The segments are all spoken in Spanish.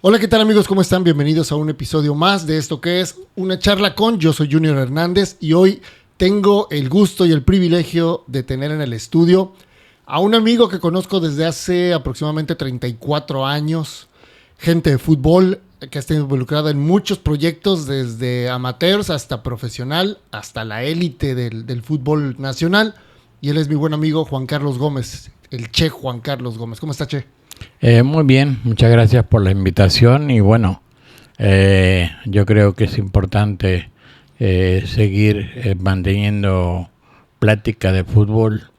Hola, ¿qué tal amigos? ¿Cómo están? Bienvenidos a un episodio más de esto que es Una Charla Con. Yo soy Junior Hernández y hoy tengo el gusto y el privilegio de tener en el estudio a un amigo que conozco desde hace aproximadamente 34 años, gente de fútbol que ha estado involucrada en muchos proyectos, desde amateurs hasta profesional, hasta la élite del fútbol nacional. Y él es mi buen amigo Juan Carlos Gómez, el Che Juan Carlos Gómez. ¿Cómo está, Che? Muy bien, muchas gracias por la invitación y bueno, yo creo que es importante seguir manteniendo plática de fútbol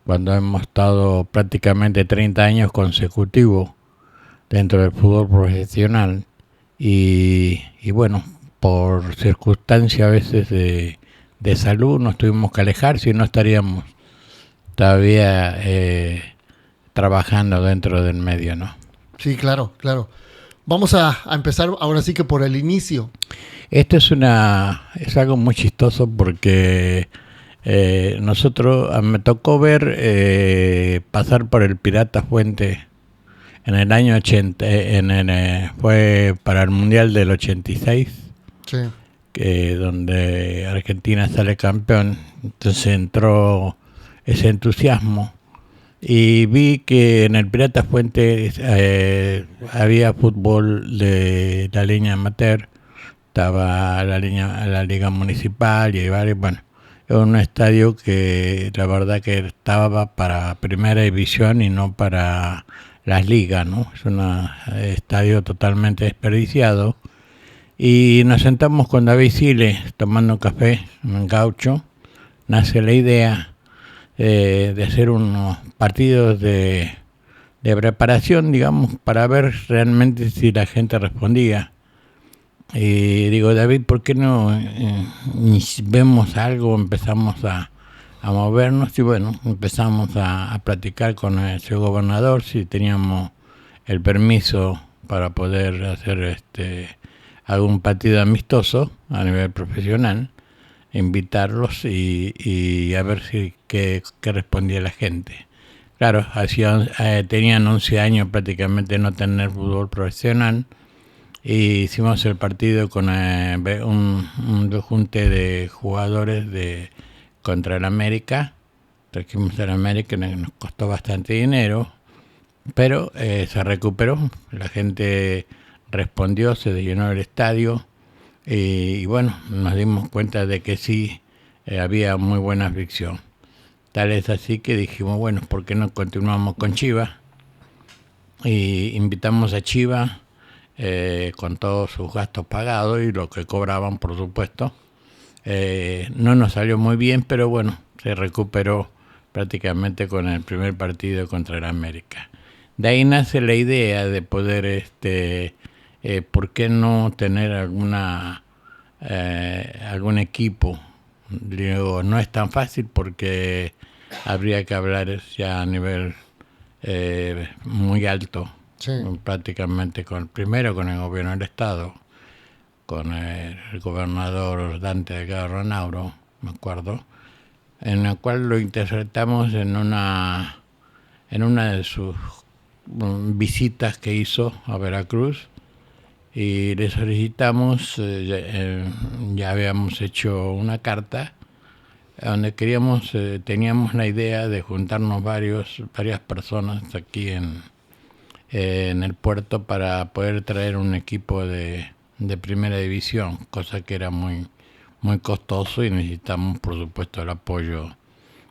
cuando hemos estado prácticamente 30 años consecutivos dentro del fútbol profesional y bueno, por circunstancias a veces de salud nos tuvimos que alejar, si no estaríamos todavía trabajando dentro del medio, ¿no? Sí, claro, claro. Vamos a empezar ahora sí que por el inicio. Esto es algo muy chistoso porque me tocó ver pasar por el Pirata Fuente en el año 80, fue para el Mundial del 86, Sí, donde Argentina sale campeón, entonces entró ese entusiasmo. Y vi que en el Pirata Fuente había fútbol de la línea amateur, estaba la liga municipal y hay varios, bueno, era un estadio que la verdad que estaba para primera división y no para las ligas, ¿no? Es un estadio totalmente desperdiciado. Y nos sentamos con David Siles tomando un café en Gaucho, nace la idea de hacer unos partidos de preparación, digamos, para ver realmente si la gente respondía. Y digo, David, ¿por qué no vemos algo, empezamos a movernos? Y bueno, empezamos a platicar con el señor gobernador si teníamos el permiso para poder hacer algún partido amistoso a nivel profesional, invitarlos y a ver si qué respondía la gente. Claro, tenían 11 años prácticamente no tener fútbol profesional. Y hicimos el partido con un junte de jugadores contra el América. Trajimos al América, nos costó bastante dinero, pero se recuperó. La gente respondió, se llenó el estadio y bueno, nos dimos cuenta de que sí había muy buena fricción. Tal es así que dijimos, bueno, ¿por qué no continuamos con Chivas? Y invitamos a Chivas con todos sus gastos pagados y lo que cobraban, por supuesto. No nos salió muy bien, pero bueno, se recuperó prácticamente con el primer partido contra el América. De ahí nace la idea de poder, ¿por qué no tener algún equipo? Digo, no es tan fácil porque habría que hablar ya a nivel muy alto, sí. prácticamente primero con el gobierno del estado, con el gobernador Dante Delgado Ronauro, me acuerdo, en la cual lo interpretamos en una de sus visitas que hizo a Veracruz y le solicitamos, ya habíamos hecho una carta donde teníamos la idea de juntarnos varias personas aquí en el puerto para poder traer un equipo de primera división, cosa que era muy, muy costoso y necesitamos, por supuesto, el apoyo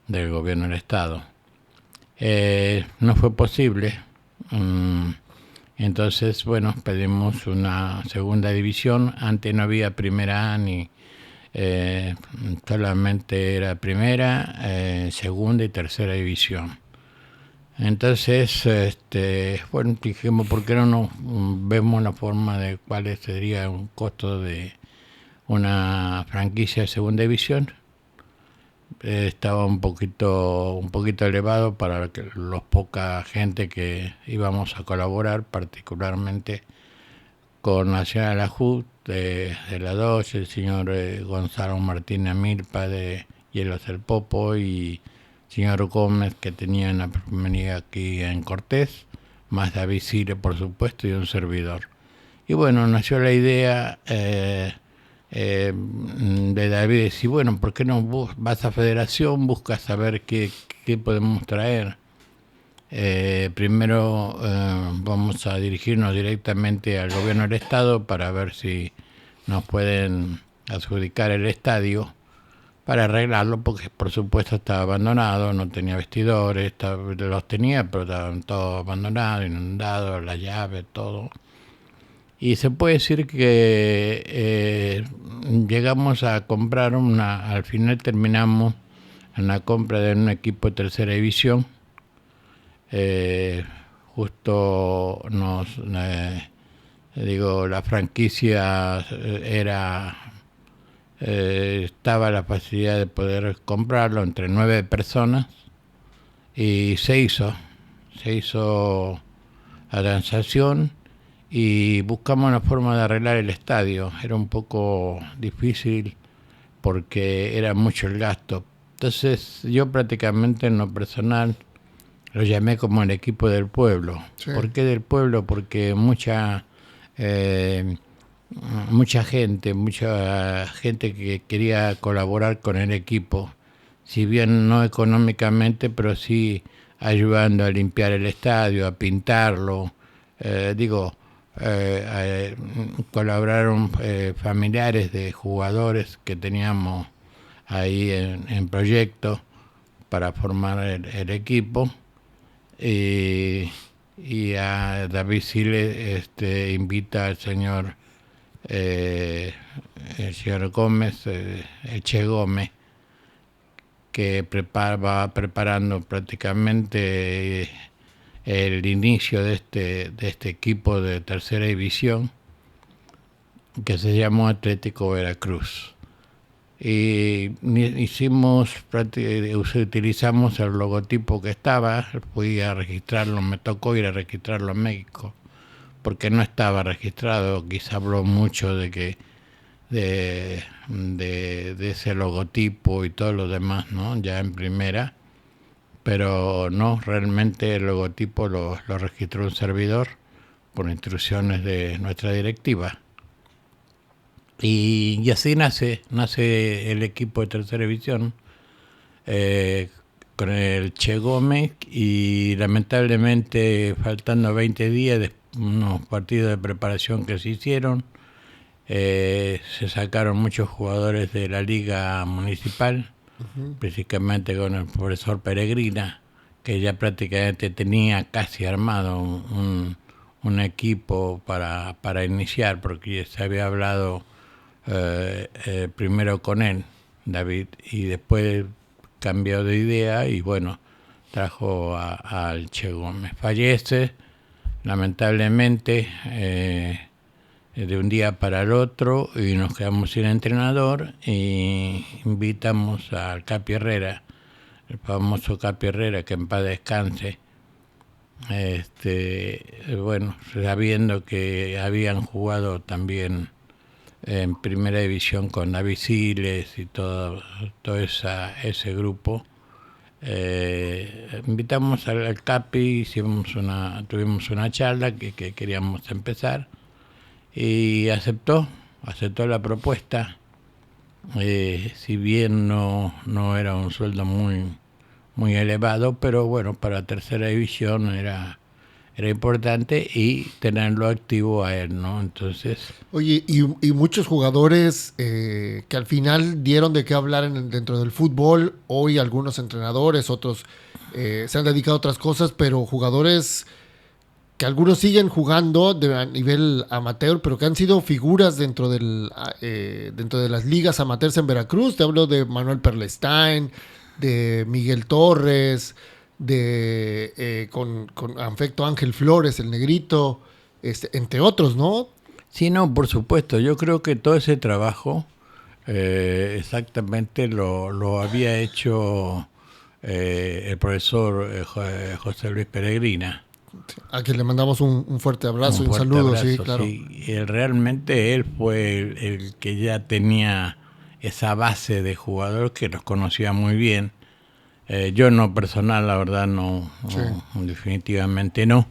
del gobierno del estado. No fue posible. Entonces, bueno, pedimos una segunda división. Antes no había primera A ni solamente era primera, segunda y tercera división. Entonces, bueno, dijimos, ¿por qué no vemos la forma de cuál sería un costo de una franquicia de segunda división? Estaba un poquito elevado para los poca gente que íbamos a colaborar, particularmente con Nacional Ajut de la DOS, el señor Gonzalo Martínez Milpa de Hielos del Popo y señor Gómez, que tenía una venía aquí en Cortés, más David Sire, por supuesto, y un servidor. Y bueno, nació la idea de David de decir, bueno, ¿por qué no vas a Federación, buscas saber qué podemos traer? Primero vamos a dirigirnos directamente al gobierno del Estado para ver si nos pueden adjudicar el estadio para arreglarlo, porque por supuesto estaba abandonado, no tenía vestidores, los tenía, pero estaban todos abandonados, inundados, las llaves, todo. Y se puede decir que llegamos a comprar al final terminamos en la compra de un equipo de tercera división. Justo la franquicia estaba la facilidad de poder comprarlo entre 9 personas y se hizo la transacción y buscamos una forma de arreglar el estadio. Era un poco difícil porque era mucho el gasto. Entonces yo prácticamente en lo personal lo llamé como el equipo del pueblo. Sí. ¿Por qué del pueblo? Porque mucha gente que quería colaborar con el equipo, si bien no económicamente, pero sí ayudando a limpiar el estadio, a pintarlo. Colaboraron familiares de jugadores que teníamos ahí en proyecto para formar el equipo. Y a David Siles invita al señor el señor Gómez, el Che Gómez, que va preparando prácticamente el inicio de este equipo de tercera división, que se llamó Atlético Veracruz. Y utilizamos el logotipo que estaba, fui a registrarlo, me tocó ir a registrarlo en México, porque no estaba registrado. Quizá habló mucho de ese logotipo y todo lo demás, ¿no? Ya en primera, pero no, realmente el logotipo lo registró un servidor por instrucciones de nuestra directiva. Y así nace el equipo de tercera división con el Che Gómez, y lamentablemente faltando 20 días de unos partidos de preparación que se hicieron, se sacaron muchos jugadores de la liga municipal, principalmente con el profesor Peregrina, que ya prácticamente tenía casi armado un equipo para iniciar, porque se había hablado primero con él, David, y después cambió de idea y bueno, trajo al Che Gómez. Fallece lamentablemente de un día para el otro y nos quedamos sin entrenador, y invitamos al Capi Herrera, el famoso Capi Herrera, que en paz descanse. Bueno, sabiendo que habían jugado también en primera división con David Siles y todo ese grupo, invitamos al Capi, tuvimos una charla que queríamos empezar, y aceptó la propuesta. Si bien no era un sueldo muy elevado, pero bueno, para tercera división era importante, y tenerlo activo a él, ¿no? Entonces... Oye, y muchos jugadores que al final dieron de qué hablar dentro del fútbol. Hoy algunos entrenadores, otros se han dedicado a otras cosas, pero jugadores que algunos siguen jugando a nivel amateur, pero que han sido figuras dentro de las ligas amateurs en Veracruz. Te hablo de Manuel Perlestein, de Miguel Torres, con afecto Ángel Flores, el Negrito, entre otros, ¿no? Sí, no, por supuesto. Yo creo que todo ese trabajo exactamente lo había hecho el profesor José Luis Peregrina. A quien le mandamos un fuerte abrazo y un saludo. Abrazo, sí, claro. Sí. Realmente él fue el que ya tenía esa base de jugador que los conocía muy bien. Yo en lo personal, la verdad, no, definitivamente no.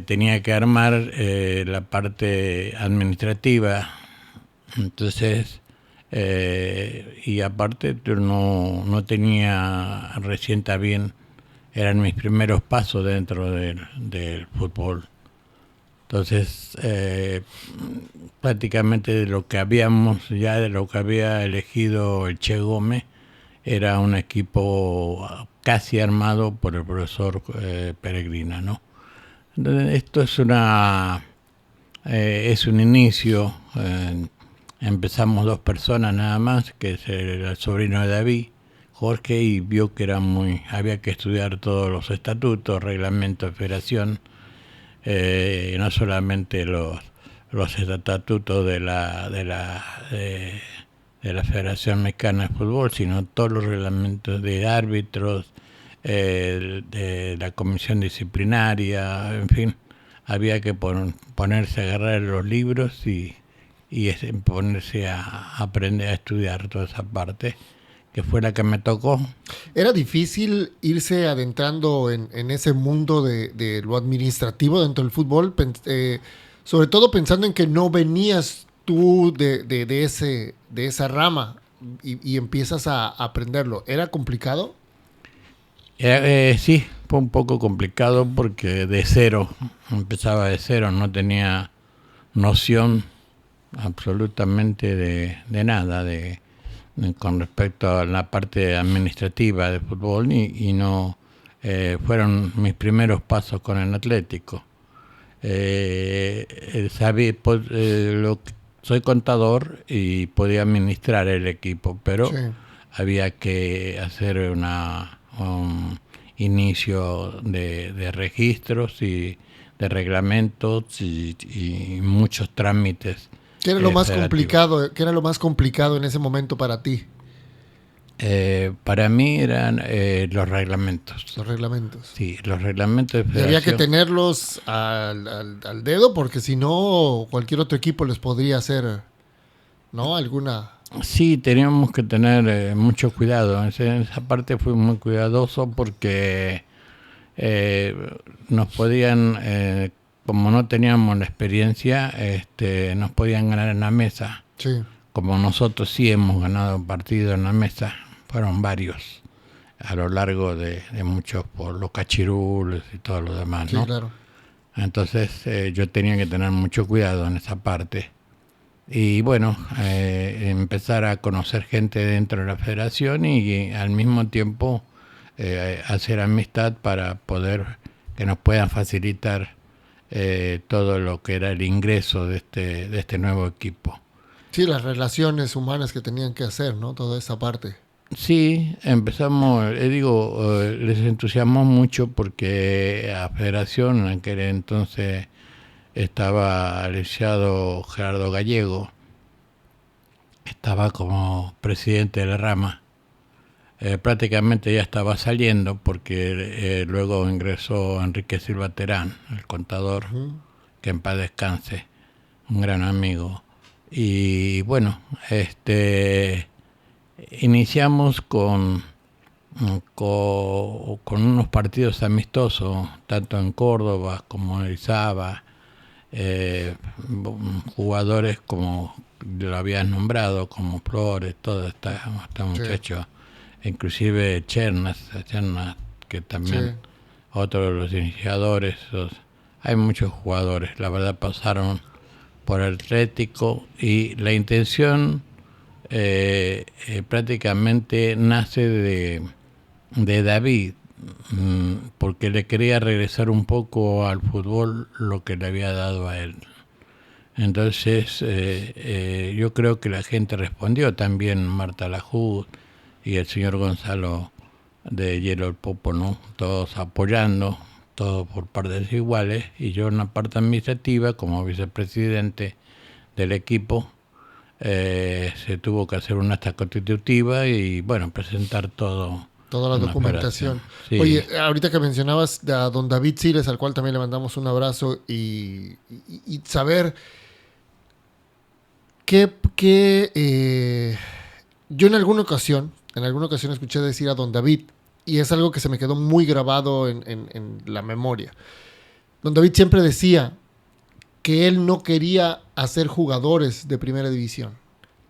tenía que armar la parte administrativa. Entonces, y aparte yo no tenía recién bien, eran mis primeros pasos dentro del fútbol. Entonces, prácticamente de lo que había elegido el Che Gómez, era un equipo casi armado por el profesor Peregrina, ¿no? Entonces, esto es un inicio. Empezamos 2 personas nada más, que es el sobrino de David, Jorge, y vio que había que estudiar todos los estatutos, reglamentos de federación, no solamente los estatutos de la Federación Mexicana de Fútbol, sino todos los reglamentos de árbitros, de la comisión disciplinaria, en fin, había que ponerse a agarrar los libros y ponerse a aprender a estudiar toda esa parte, que fue la que me tocó. ¿Era difícil irse adentrando en ese mundo de lo administrativo dentro del fútbol? Sobre todo pensando en que no venías tú de esa rama y empiezas a aprenderlo. ¿Era complicado? Sí, fue un poco complicado porque empezaba de cero, no tenía noción absolutamente de nada con respecto a la parte administrativa del fútbol y no fueron mis primeros pasos con el Atlético. Soy contador y podía administrar el equipo, pero sí, había que hacer un inicio de registros y de reglamentos y muchos trámites. ¿Qué era lo más complicado? ¿Qué era lo más complicado en ese momento para ti? Para mí eran los reglamentos. Los reglamentos. Sí, los reglamentos de federación. Había que tenerlos al dedo porque si no cualquier otro equipo les podría hacer, ¿no? Alguna... Sí, teníamos que tener mucho cuidado. En esa parte fui muy cuidadoso porque nos podían... como no teníamos la experiencia, nos podían ganar en la mesa. Sí. Como nosotros sí hemos ganado un partido en la mesa, fueron varios, a lo largo de muchos, por los cachirules y todo lo demás, ¿no? Sí, claro. Entonces yo tenía que tener mucho cuidado en esa parte. Y bueno, empezar a conocer gente dentro de la federación y al mismo tiempo hacer amistad para poder que nos puedan facilitar todo lo que era el ingreso de este nuevo equipo. Sí, las relaciones humanas que tenían que hacer, ¿no? Toda esa parte. Sí, empezamos, les entusiasmó mucho porque a Federación en aquel entonces estaba el licenciado Gerardo Gallego, estaba como presidente de la rama. Prácticamente ya estaba saliendo porque luego ingresó Enrique Silva Terán, el contador, que en paz descanse, un gran amigo. Y bueno, iniciamos con unos partidos amistosos, tanto en Córdoba como en Izaba, jugadores como lo habías nombrado, como Flores, todo este muchacho. Sí. Inclusive Chernas, que también sí, otro de los iniciadores. Hay muchos jugadores, la verdad pasaron por el Atlético y la intención prácticamente nace de David, porque le quería regresar un poco al fútbol lo que le había dado a él. Entonces yo creo que la gente respondió, también Marta Lajú y el señor Gonzalo de Hielo el Popo, ¿no? Todos apoyando, todos por partes iguales, y yo en la parte administrativa como vicepresidente del equipo. Se tuvo que hacer una acta constitutiva y bueno, presentar toda la documentación. Sí. Oye, ahorita que mencionabas a don David Siles, al cual también le mandamos un abrazo, y saber que yo en alguna ocasión escuché decir a don David, y es algo que se me quedó muy grabado en la memoria. Don David siempre decía que él no quería hacer jugadores de primera división,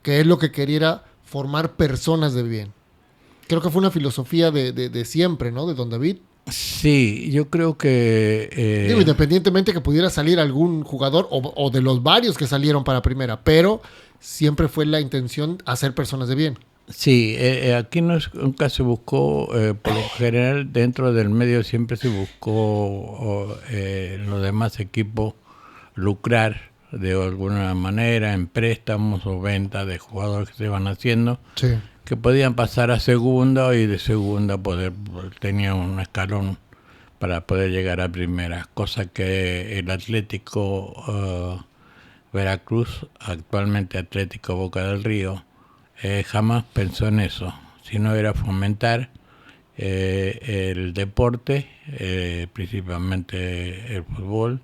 que él lo que quería era formar personas de bien. Creo que fue una filosofía de siempre, ¿no? De Don David. Sí, yo creo que... Digo, independientemente que pudiera salir algún jugador o de los varios que salieron para primera, pero siempre fue la intención hacer personas de bien. Sí, aquí nunca se buscó, por lo general dentro del medio siempre se buscó en los demás equipos lucrar de alguna manera en préstamos o ventas de jugadores que se iban haciendo, Sí. que podían pasar a segunda y de segunda tenía un escalón para poder llegar a primera, cosa que el Atlético Veracruz, actualmente Atlético Boca del Río, jamás pensó en eso, sino era fomentar el deporte, principalmente el fútbol,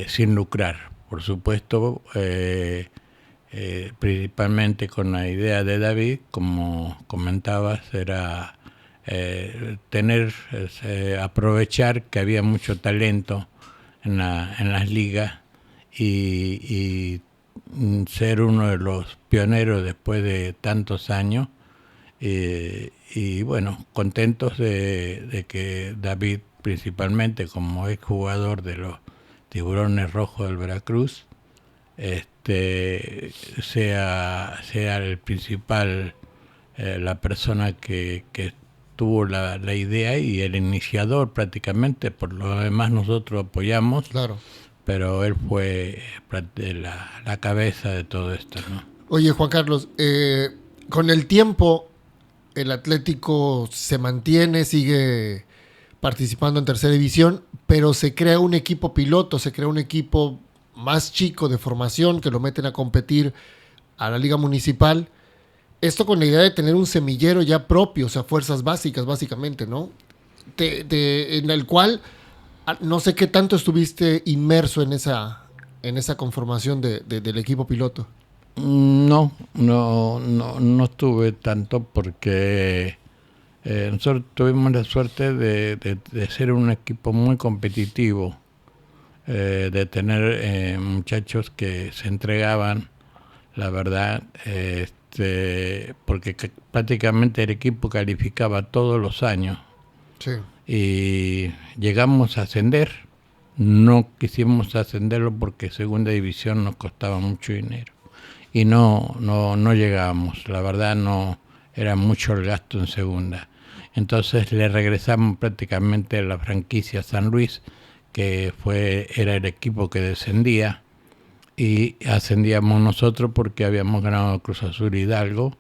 sin lucrar. Por supuesto, principalmente con la idea de David, como comentabas, era aprovechar que había mucho talento en las ligas y ser uno de los pioneros después de tantos años y bueno, contentos de que David, principalmente como ex jugador de los Tiburones Rojos del Veracruz, sea el principal, la persona que tuvo la idea y el iniciador prácticamente. Por lo demás nosotros apoyamos. Claro. Pero él fue la cabeza de todo esto, ¿no? Oye, Juan Carlos, con el tiempo el Atlético se mantiene, sigue participando en tercera división, pero se crea un equipo piloto, se crea un equipo más chico de formación que lo meten a competir a la liga municipal. Esto con la idea de tener un semillero ya propio, o sea, fuerzas básicas, básicamente, ¿no? En el cual no sé qué tanto estuviste inmerso en esa conformación del equipo piloto. No estuve tanto porque nosotros tuvimos la suerte de ser un equipo muy competitivo, de tener muchachos que se entregaban, la verdad, porque prácticamente el equipo calificaba todos los años. Sí. Y llegamos a ascender. No quisimos ascenderlo porque segunda división nos costaba mucho dinero y no llegábamos. La verdad no era mucho el gasto en segunda. Entonces le regresamos prácticamente a la franquicia San Luis, que era el equipo que descendía, y ascendíamos nosotros porque habíamos ganado Cruz Azul Hidalgo.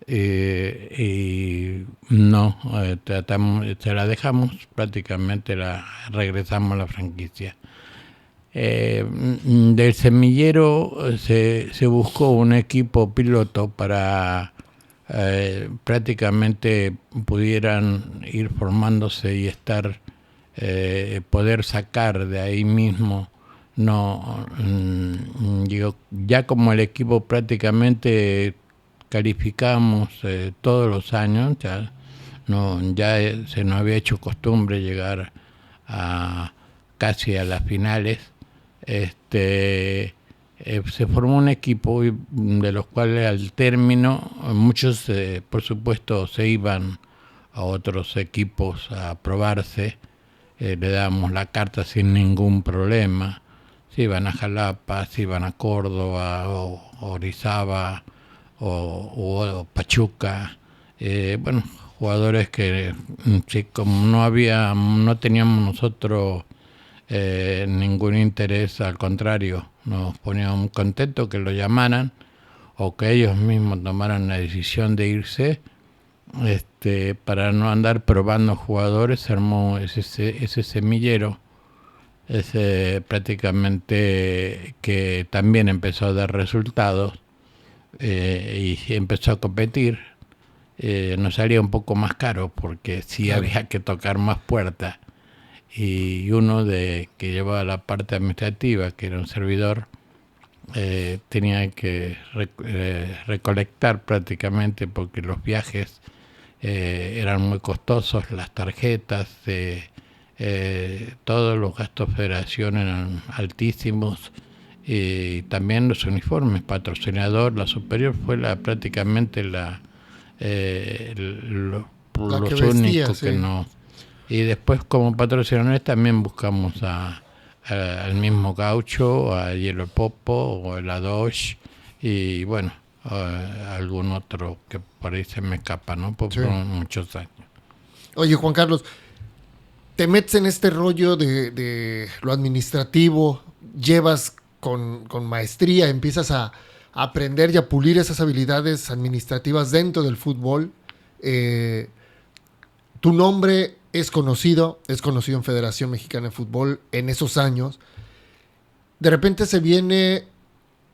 Y no te la dejamos, prácticamente regresamos a la franquicia. Del semillero se buscó un equipo piloto para prácticamente pudieran ir formándose y poder sacar de ahí mismo. Digo, ya como el equipo prácticamente calificamos todos los años, ya se nos había hecho costumbre llegar casi a las finales. Se formó un equipo de los cuales al término muchos por supuesto se iban a otros equipos a probarse, le dábamos la carta sin ningún problema, se iban a Jalapa, se iban a Córdoba o Orizaba o Pachuca, bueno, jugadores que sí, como no teníamos nosotros ningún interés, al contrario, nos poníamos contentos que lo llamaran o que ellos mismos tomaran la decisión de irse, para no andar probando jugadores. Se armó ese semillero, prácticamente, que también empezó a dar resultados. Y empezó a competir. Nos salía un poco más caro porque sí había que tocar más puertas, y uno que llevaba la parte administrativa, que era un servidor, tenía que recolectar prácticamente, porque los viajes eran muy costosos, las tarjetas, todos los gastos de federación eran altísimos, y también los uniformes, patrocinador, la Superior fue prácticamente los que vestía, únicos sí. que no. Y después como patrocinadores también buscamos al mismo Gaucho, a Hielo Popo o a la Dodge, y bueno, algún otro que por ahí se me escapa, ¿no? Por muchos años. Oye, Juan Carlos, te metes en este rollo de lo administrativo, llevas con maestría, empiezas a aprender y a pulir esas habilidades administrativas dentro del fútbol. Tu nombre es conocido en Federación Mexicana de Fútbol en esos años. De repente se viene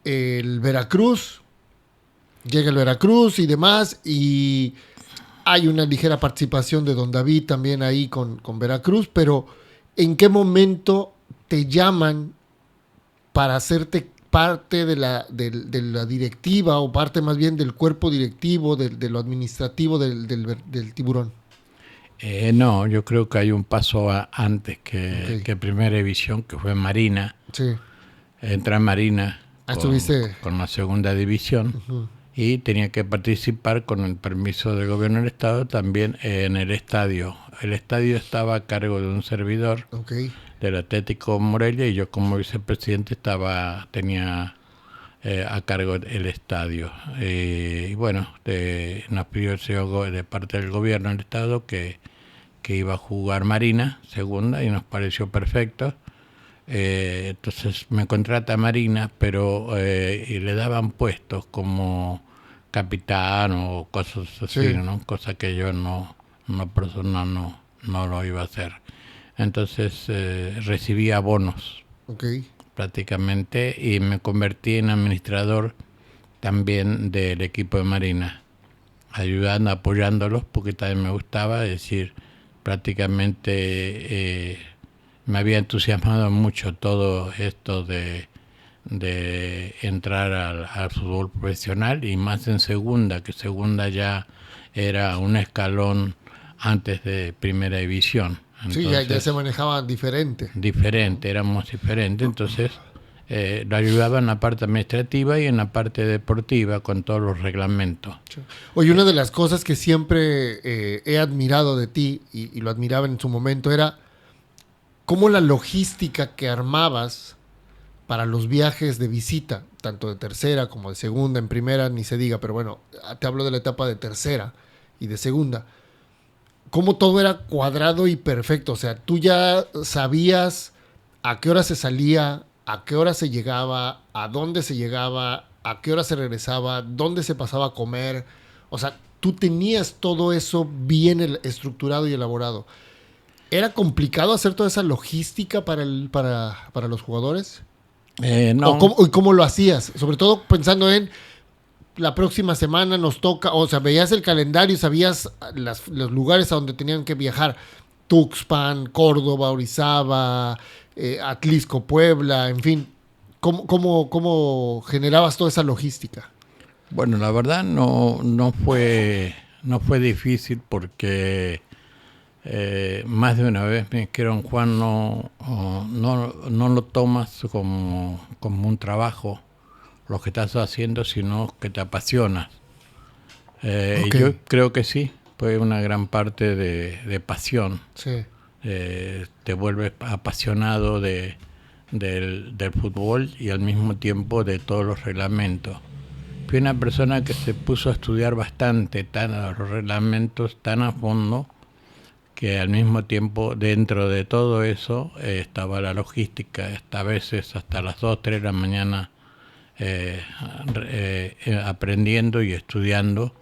el Veracruz, llega el Veracruz y demás, y hay una ligera participación de Don David también ahí con Veracruz, pero ¿en qué momento te llaman para hacerte parte de la directiva, o parte más bien del cuerpo directivo, de lo administrativo del Tiburón? No, yo creo que hay un paso antes que Primera División, que fue Marina. Sí. Entré en Marina Estuviste con la segunda división, y tenía que participar con el permiso del gobierno del estado también en el estadio. El estadio estaba a cargo de un servidor del Atlético Morelia, y yo como vicepresidente tenía a cargo el estadio. Y bueno, nos pidió el CEO de parte del gobierno del estado que iba a jugar Marina, segunda, y nos pareció perfecto. Entonces me contrata Marina, pero y le daban puestos como capitán o cosas así, ¿no? Cosa que yo no personal no lo iba a hacer. Entonces recibía bonos prácticamente, y me convertí en administrador también del equipo de Marina, ayudando, apoyándolos, porque también me gustaba, es decir, prácticamente me había entusiasmado mucho todo esto de entrar al fútbol profesional, y más en segunda, que segunda ya era un escalón antes de Primera División. Entonces, ya se manejaba diferente. Éramos diferentes, entonces lo ayudaba en la parte administrativa y en la parte deportiva con todos los reglamentos. Oye, una de las cosas que siempre he admirado de ti, y lo admiraba en su momento, era cómo la logística que armabas para los viajes de visita, tanto de tercera como de segunda, en primera ni se diga, pero bueno, te hablo de la etapa de tercera y de segunda, cómo todo era cuadrado y perfecto. O sea, tú ya sabías a qué hora se salía, a qué hora se llegaba, a dónde se llegaba, a qué hora se regresaba, dónde se pasaba a comer. O sea, tú tenías todo eso bien estructurado y elaborado. ¿Era complicado hacer toda esa logística para los jugadores? No. ¿Cómo lo hacías? Sobre todo pensando en la próxima semana nos toca, o sea, veías el calendario y sabías los lugares a donde tenían que viajar. Tuxpan, Córdoba, Orizaba, Atlisco, Puebla, en fin. ¿Cómo generabas toda esa logística? Bueno, la verdad no fue difícil, porque más de una vez me dijeron: Juan, no lo tomas como un trabajo lo que estás haciendo, sino que te apasionas. Yo creo que sí, fue una gran parte de pasión. Sí. Te vuelves apasionado del fútbol, y al mismo tiempo de todos los reglamentos. Fui una persona que se puso a estudiar bastante los reglamentos tan a fondo, que al mismo tiempo dentro de todo eso estaba la logística. A veces hasta las 2, 3 de la mañana aprendiendo y estudiando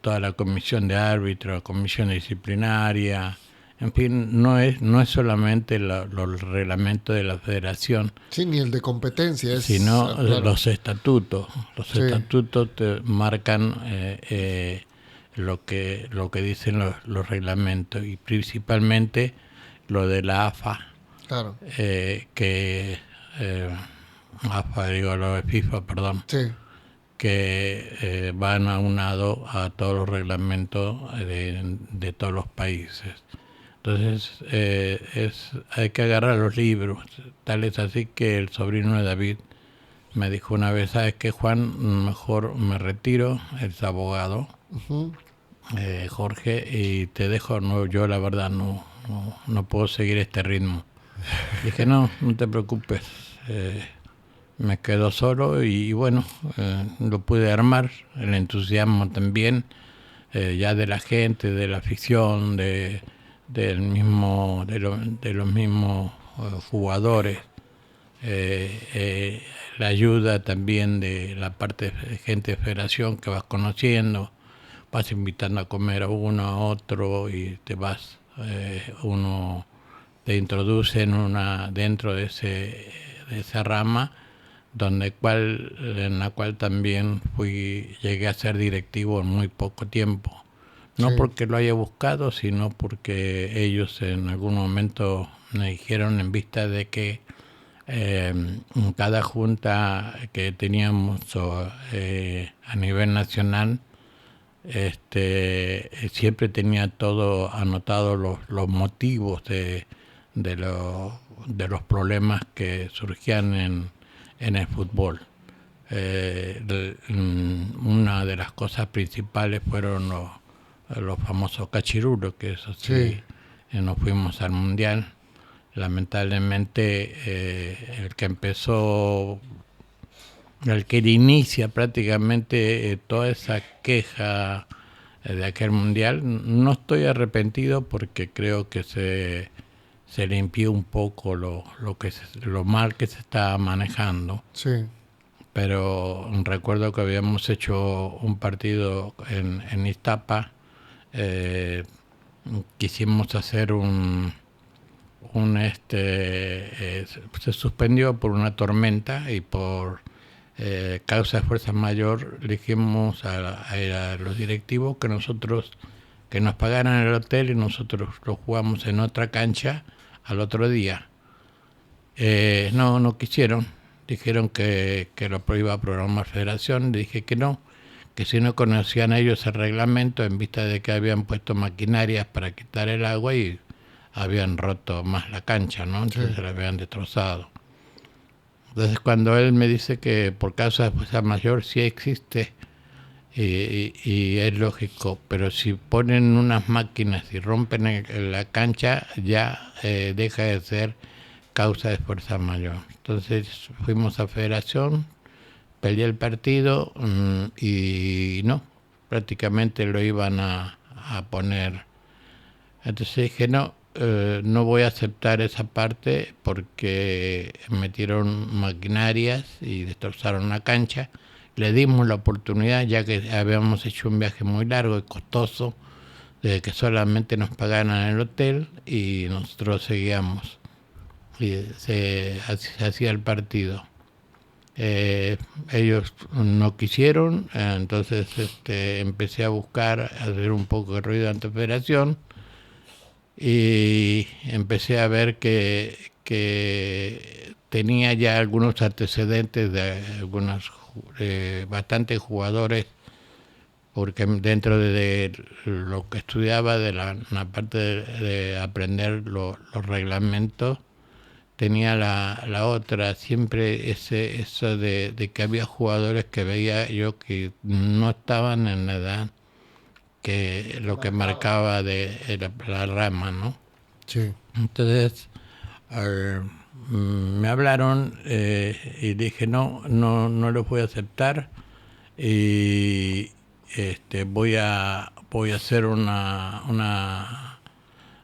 toda la comisión de árbitros, la comisión disciplinaria. En fin, no es solamente los reglamentos de la federación, sí, ni el de competencia, sino claro, los estatutos. Los estatutos te marcan lo que dicen los reglamentos, y principalmente lo de la AFA, claro. Lo de FIFA, perdón, que van aunado a todos los reglamentos de todos los países. Entonces hay que agarrar los libros. Tal es así que el sobrino de David me dijo una vez, ¿sabes qué, Juan? Mejor me retiro, él es abogado, Ujú. Jorge, y te dejo. No, yo la verdad no puedo seguir este ritmo. Dije, no te preocupes. Me quedo solo y bueno, lo pude armar, el entusiasmo también, ya de la gente, de la afición, de los mismos jugadores, la ayuda también de la parte de gente de federación que vas conociendo, vas invitando a comer a uno, a otro y te vas, uno te introduce dentro de esa rama en la cual también llegué a ser directivo en muy poco tiempo. No Sí, porque lo haya buscado, sino porque ellos en algún momento me dijeron, en vista de que en cada junta que teníamos a nivel nacional, siempre tenía todo anotado los motivos de, de los problemas que surgían en el fútbol. Una de las cosas principales fueron los famosos cachirulos, que eso sí, sí, nos fuimos al mundial. Lamentablemente el que inicia prácticamente toda esa queja de aquel mundial, no estoy arrepentido porque creo que se limpió un poco lo mal que se estaba manejando. sí, Pero recuerdo que habíamos hecho un partido en Iztapa, quisimos hacer se suspendió por una tormenta y por causa de fuerza mayor. Le dijimos a los directivos que nos pagaran el hotel y nosotros lo jugamos en otra cancha al otro día. No quisieron, dijeron que lo iba a programar Federación. Le dije que si no conocían ellos el reglamento, en vista de que habían puesto maquinarias para quitar el agua y habían roto más la cancha, ¿no? Entonces sí. la habían destrozado. Entonces cuando él me dice que por causa de fuerza mayor sí existe, y es lógico, pero si ponen unas máquinas y rompen la cancha, ya deja de ser causa de fuerza mayor. Entonces fuimos a Federación, peleé el partido y no, prácticamente lo iban a poner. Entonces dije, no voy a aceptar esa parte porque metieron maquinarias y destrozaron la cancha. Le dimos la oportunidad, ya que habíamos hecho un viaje muy largo y costoso, de que solamente nos pagaran el hotel y nosotros seguíamos. Y se hacía el partido. Ellos no quisieron, entonces empecé a buscar, a hacer un poco de ruido ante Federación y empecé a ver que tenía ya algunos antecedentes de algunos bastantes jugadores, porque dentro de lo que estudiaba, de la parte de aprender los reglamentos, tenía la otra, siempre eso de que había jugadores que veía yo que no estaban en la edad que lo que marcaba de la rama, ¿no? Sí, Entonces me hablaron y dije no lo voy a aceptar y voy a hacer una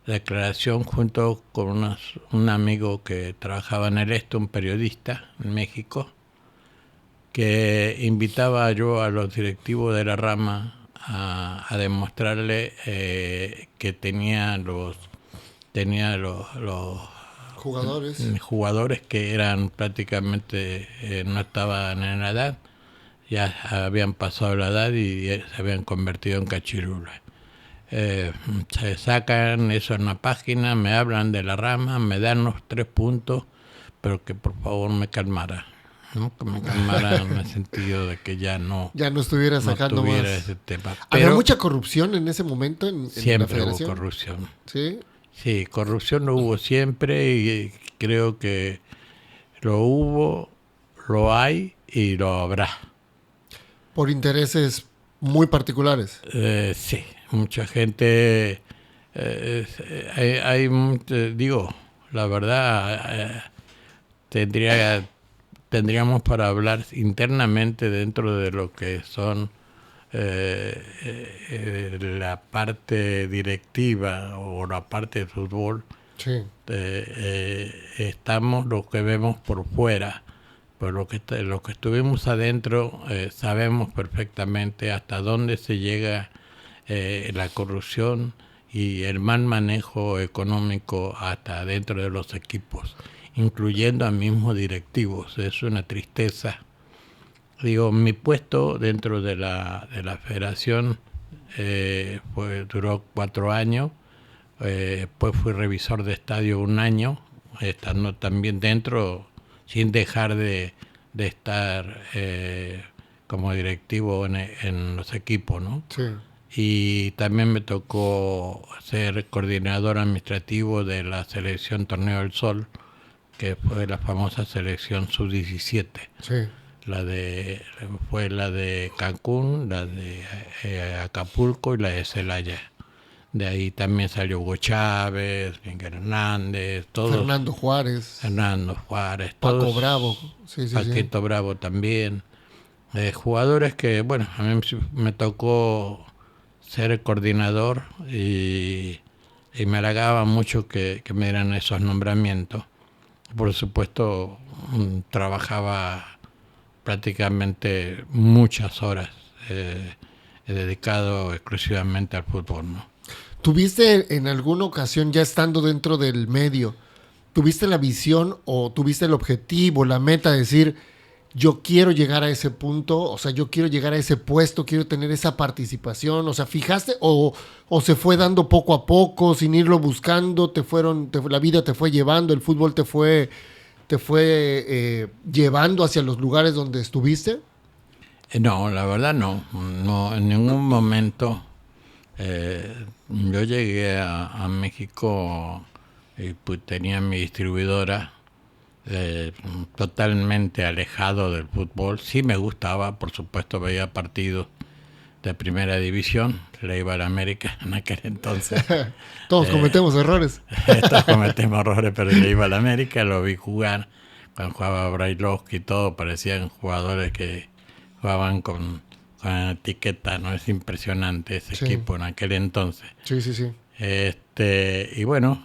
declaración junto con un amigo que trabajaba en el un periodista en México, que invitaba yo a los directivos de la rama a demostrarle que tenía los jugadores. que eran prácticamente no estaban en la edad, ya habían pasado la edad y se habían convertido en cachirulas. Se sacan eso en la página, me hablan de la rama, me dan los 3 puntos, pero que por favor me calmara, ¿no? Que me calmara en el sentido de que ya no estuviera sacando tuviera más. ese tema. ¿Había Pero mucha corrupción en ese momento en la siempre hubo federación? corrupción. Sí. Sí, corrupción lo hubo siempre y creo que lo hubo, lo hay y lo habrá. Por intereses muy particulares. Sí, mucha gente, digo, la verdad, tendríamos para hablar internamente dentro de lo que son la parte directiva o la parte de fútbol. Sí, Estamos los que vemos por fuera, pero los que estuvimos adentro sabemos perfectamente hasta dónde se llega la corrupción y el mal manejo económico hasta dentro de los equipos, incluyendo a mismos directivos. Es una tristeza. Digo, mi puesto dentro de la federación duró 4 años. Después fui revisor de estadio 1 año, estando también dentro, sin dejar de estar como directivo en los equipos, ¿no? sí. Y también me tocó ser coordinador administrativo de la selección Torneo del Sol, que fue la famosa selección sub-17. Sí. Fue la de Cancún, la de Acapulco y la de Celaya. De ahí también salió Hugo Chávez, Miguel Hernández, todos. Fernando Juárez. Paco todos, Bravo. Sí, sí, Paquito sí. Bravo también. Jugadores que, bueno, a mí me tocó ser coordinador y me halagaba mucho que me dieran esos nombramientos. Por supuesto, trabajaba prácticamente muchas horas dedicado exclusivamente al fútbol, ¿no? ¿Tuviste en alguna ocasión, ya estando dentro del medio, tuviste la visión o tuviste el objetivo, la meta de decir, yo quiero llegar a ese punto, o sea, yo quiero llegar a ese puesto, quiero tener esa participación, o sea, fijaste o se fue dando poco a poco, sin irlo buscando, la vida te fue llevando, el fútbol te fue llevando hacia los lugares donde estuviste? No, la verdad no, en ningún momento. Yo llegué a México y pues, tenía mi distribuidora totalmente alejado del fútbol. Sí me gustaba, por supuesto veía partidos de primera división, le iba a la América en aquel entonces. Todos cometemos errores. Todos cometemos errores, pero le iba a la América, lo vi jugar, cuando jugaba Brailovsky y todo, parecían jugadores que jugaban con etiqueta, ¿no? Es impresionante ese Sí. equipo en aquel entonces. Sí, sí, sí. Y bueno,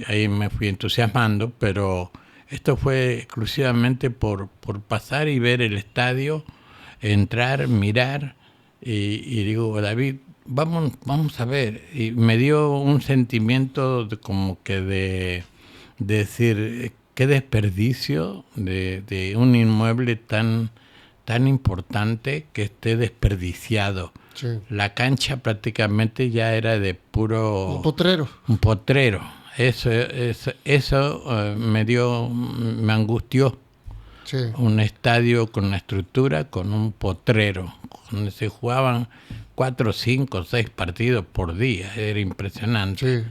ahí me fui entusiasmando, pero esto fue exclusivamente por pasar y ver el estadio, entrar, mirar, y digo, David, vamos a ver. Y me dio un sentimiento como que de decir, qué desperdicio de un inmueble tan importante que esté desperdiciado. Sí. La cancha prácticamente ya era de puro... Un potrero. Un potrero. Eso me angustió. Sí. Un estadio con una estructura, con un potrero, donde se jugaban 4, 5, 6 partidos por día. Era impresionante. Sí.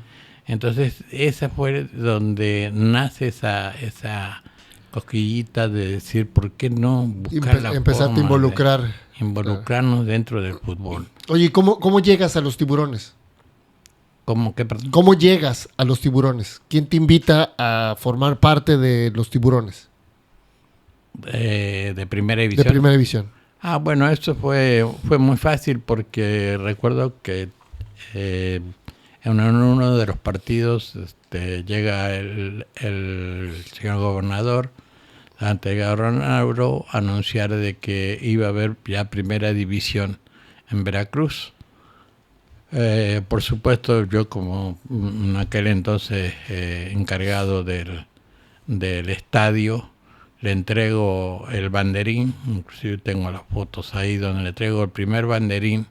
Entonces, esa fue donde nace esa cosquillita de decir, ¿por qué no buscar la Empezarte a forma involucrar. de involucrarnos dentro del fútbol? Oye, ¿cómo llegas a los Tiburones? ¿Cómo que, perdón? ¿Cómo llegas a los Tiburones? ¿Quién te invita a formar parte de los Tiburones? De primera división. De primera división. Bueno, eso fue muy fácil porque recuerdo que en uno de los partidos llega el señor gobernador ante Garronabro a anunciar de que iba a haber ya primera división en Veracruz. Por supuesto, yo como en aquel entonces encargado del estadio, le entrego el banderín, inclusive tengo las fotos ahí donde le entrego el primer banderín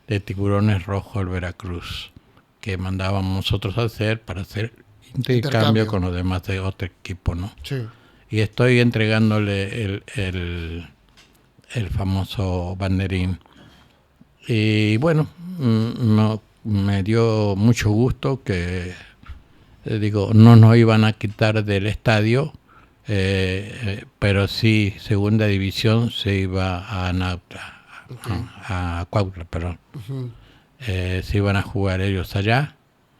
de Tiburones Rojos al Veracruz, que mandábamos nosotros a hacer para hacer intercambio con los demás de otro equipo, ¿no? Sí. Y estoy entregándole el famoso banderín. Y bueno, me dio mucho gusto que digo, no nos iban a quitar del estadio, pero sí, segunda división se iba a Nauta, a Cuautla, perdón. Se iban a jugar ellos allá,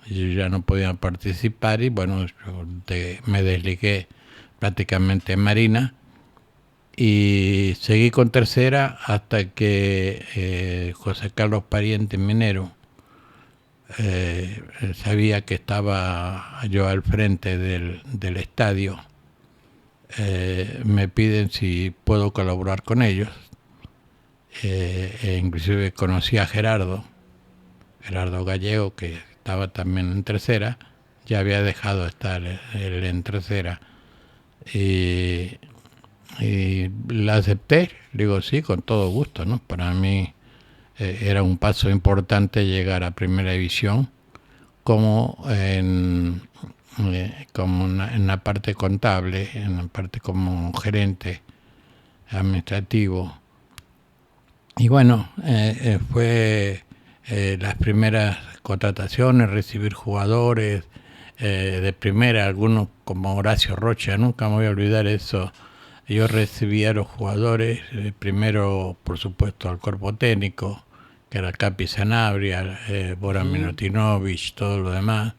y ya no podían participar y bueno, yo me desligué prácticamente en Marina y seguí con tercera hasta que José Carlos Pariente Minero sabía que estaba yo al frente del estadio. Me piden si puedo colaborar con ellos. Inclusive conocí a Gerardo Gallego, que estaba también en tercera, ya había dejado de estar él en tercera. Y la acepté, digo sí, con todo gusto, ¿no? Para mí era un paso importante llegar a primera división, como en la parte contable, en la parte como gerente administrativo. Y bueno, fue las primeras contrataciones, recibir jugadores de primera, algunos como Horacio Rocha, nunca me voy a olvidar eso. Yo recibía a los jugadores, primero por supuesto al cuerpo técnico, que era Capi Sanabria, Bora Milutinovich, todo lo demás.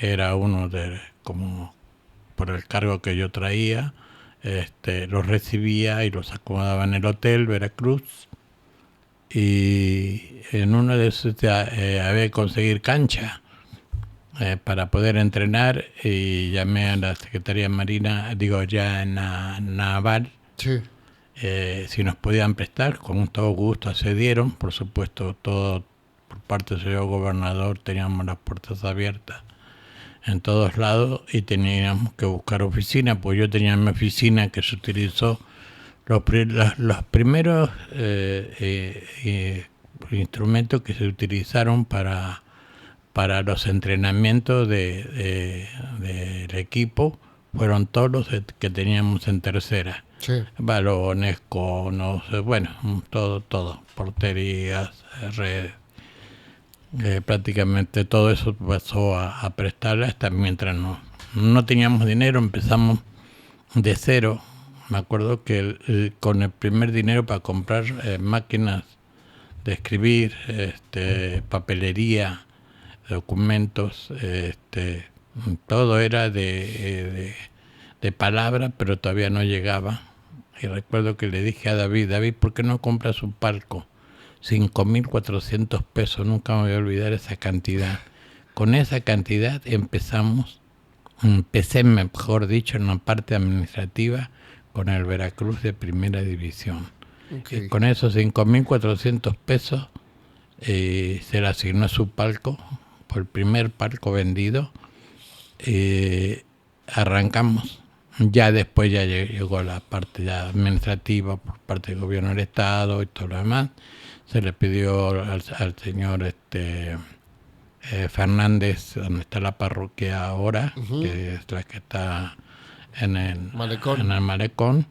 Era uno de, como por el cargo que yo traía, los recibía y los acomodaba en el hotel Veracruz. Y en uno de esos había que conseguir cancha para poder entrenar, y llamé a la Secretaría Marina, digo ya en la Naval, Sí. si nos podían prestar, con todo gusto accedieron, por supuesto, todo por parte del señor gobernador, teníamos las puertas abiertas en todos lados y teníamos que buscar oficina, pues yo tenía mi oficina que se utilizó los primeros instrumentos que se utilizaron para los entrenamientos del equipo fueron todos los que teníamos en tercera. Sí. Balones, conos, bueno, todo, porterías, redes. Prácticamente todo eso pasó a prestarle hasta mientras no teníamos dinero, empezamos de cero. Me acuerdo que con el primer dinero para comprar máquinas de escribir, papelería, documentos, todo era de palabra, pero todavía no llegaba. Y recuerdo que le dije a David, ¿por qué no compras un palco? 5.400 pesos, nunca me voy a olvidar esa cantidad. Con esa cantidad empecé, mejor dicho, en la parte administrativa con el Veracruz de primera división. Okay. Con esos 5.400 pesos se le asignó su palco, por el primer palco vendido. Arrancamos. Ya después ya llegó la parte ya administrativa por parte del gobierno del estado y todo lo demás. Se le pidió al señor Fernández, donde está la parroquia ahora, que es la que está en el malecón.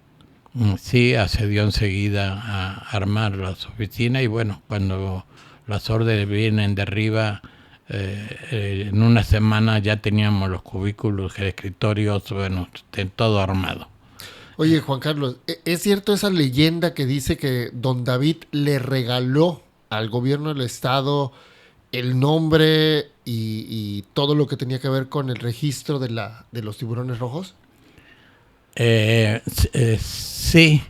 Sí, accedió enseguida a armar las oficinas y bueno, cuando las órdenes vienen de arriba, en una semana ya teníamos los cubículos, escritorios, bueno, todo armado. Oye, Juan Carlos, ¿es cierto esa leyenda que dice que don David le regaló al gobierno del estado el nombre y todo lo que tenía que ver con el registro de los tiburones rojos? Sí.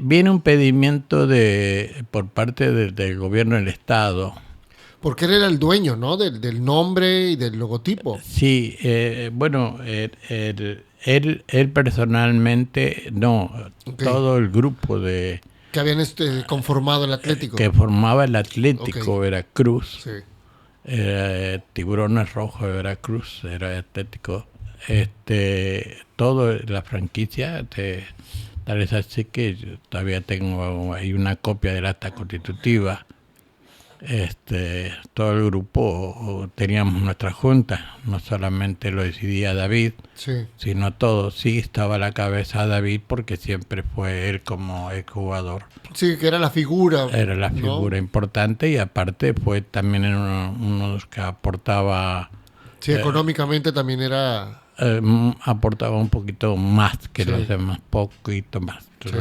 Viene un pedimiento por parte del gobierno del estado. Porque él era el dueño, ¿no? Del nombre y del logotipo. Sí, bueno, él personalmente, no, okay. Todo el grupo de... Que habían conformado el Atlético. Que formaba el Atlético okay. Veracruz. Sí. Tiburones Rojos de Veracruz, era Atlético. Todo la franquicia, tal es así que yo todavía tengo ahí una copia del acta constitutiva. todo el grupo teníamos nuestra junta, no solamente lo decidía David, Sí. sino todo. Sí estaba a la cabeza David porque siempre fue él como el jugador. Sí, que era la figura. Era la ¿no? figura importante y aparte fue también uno de los que aportaba, Sí, económicamente también era. aportaba un poquito más que Sí. los demás, poquito más. Sí.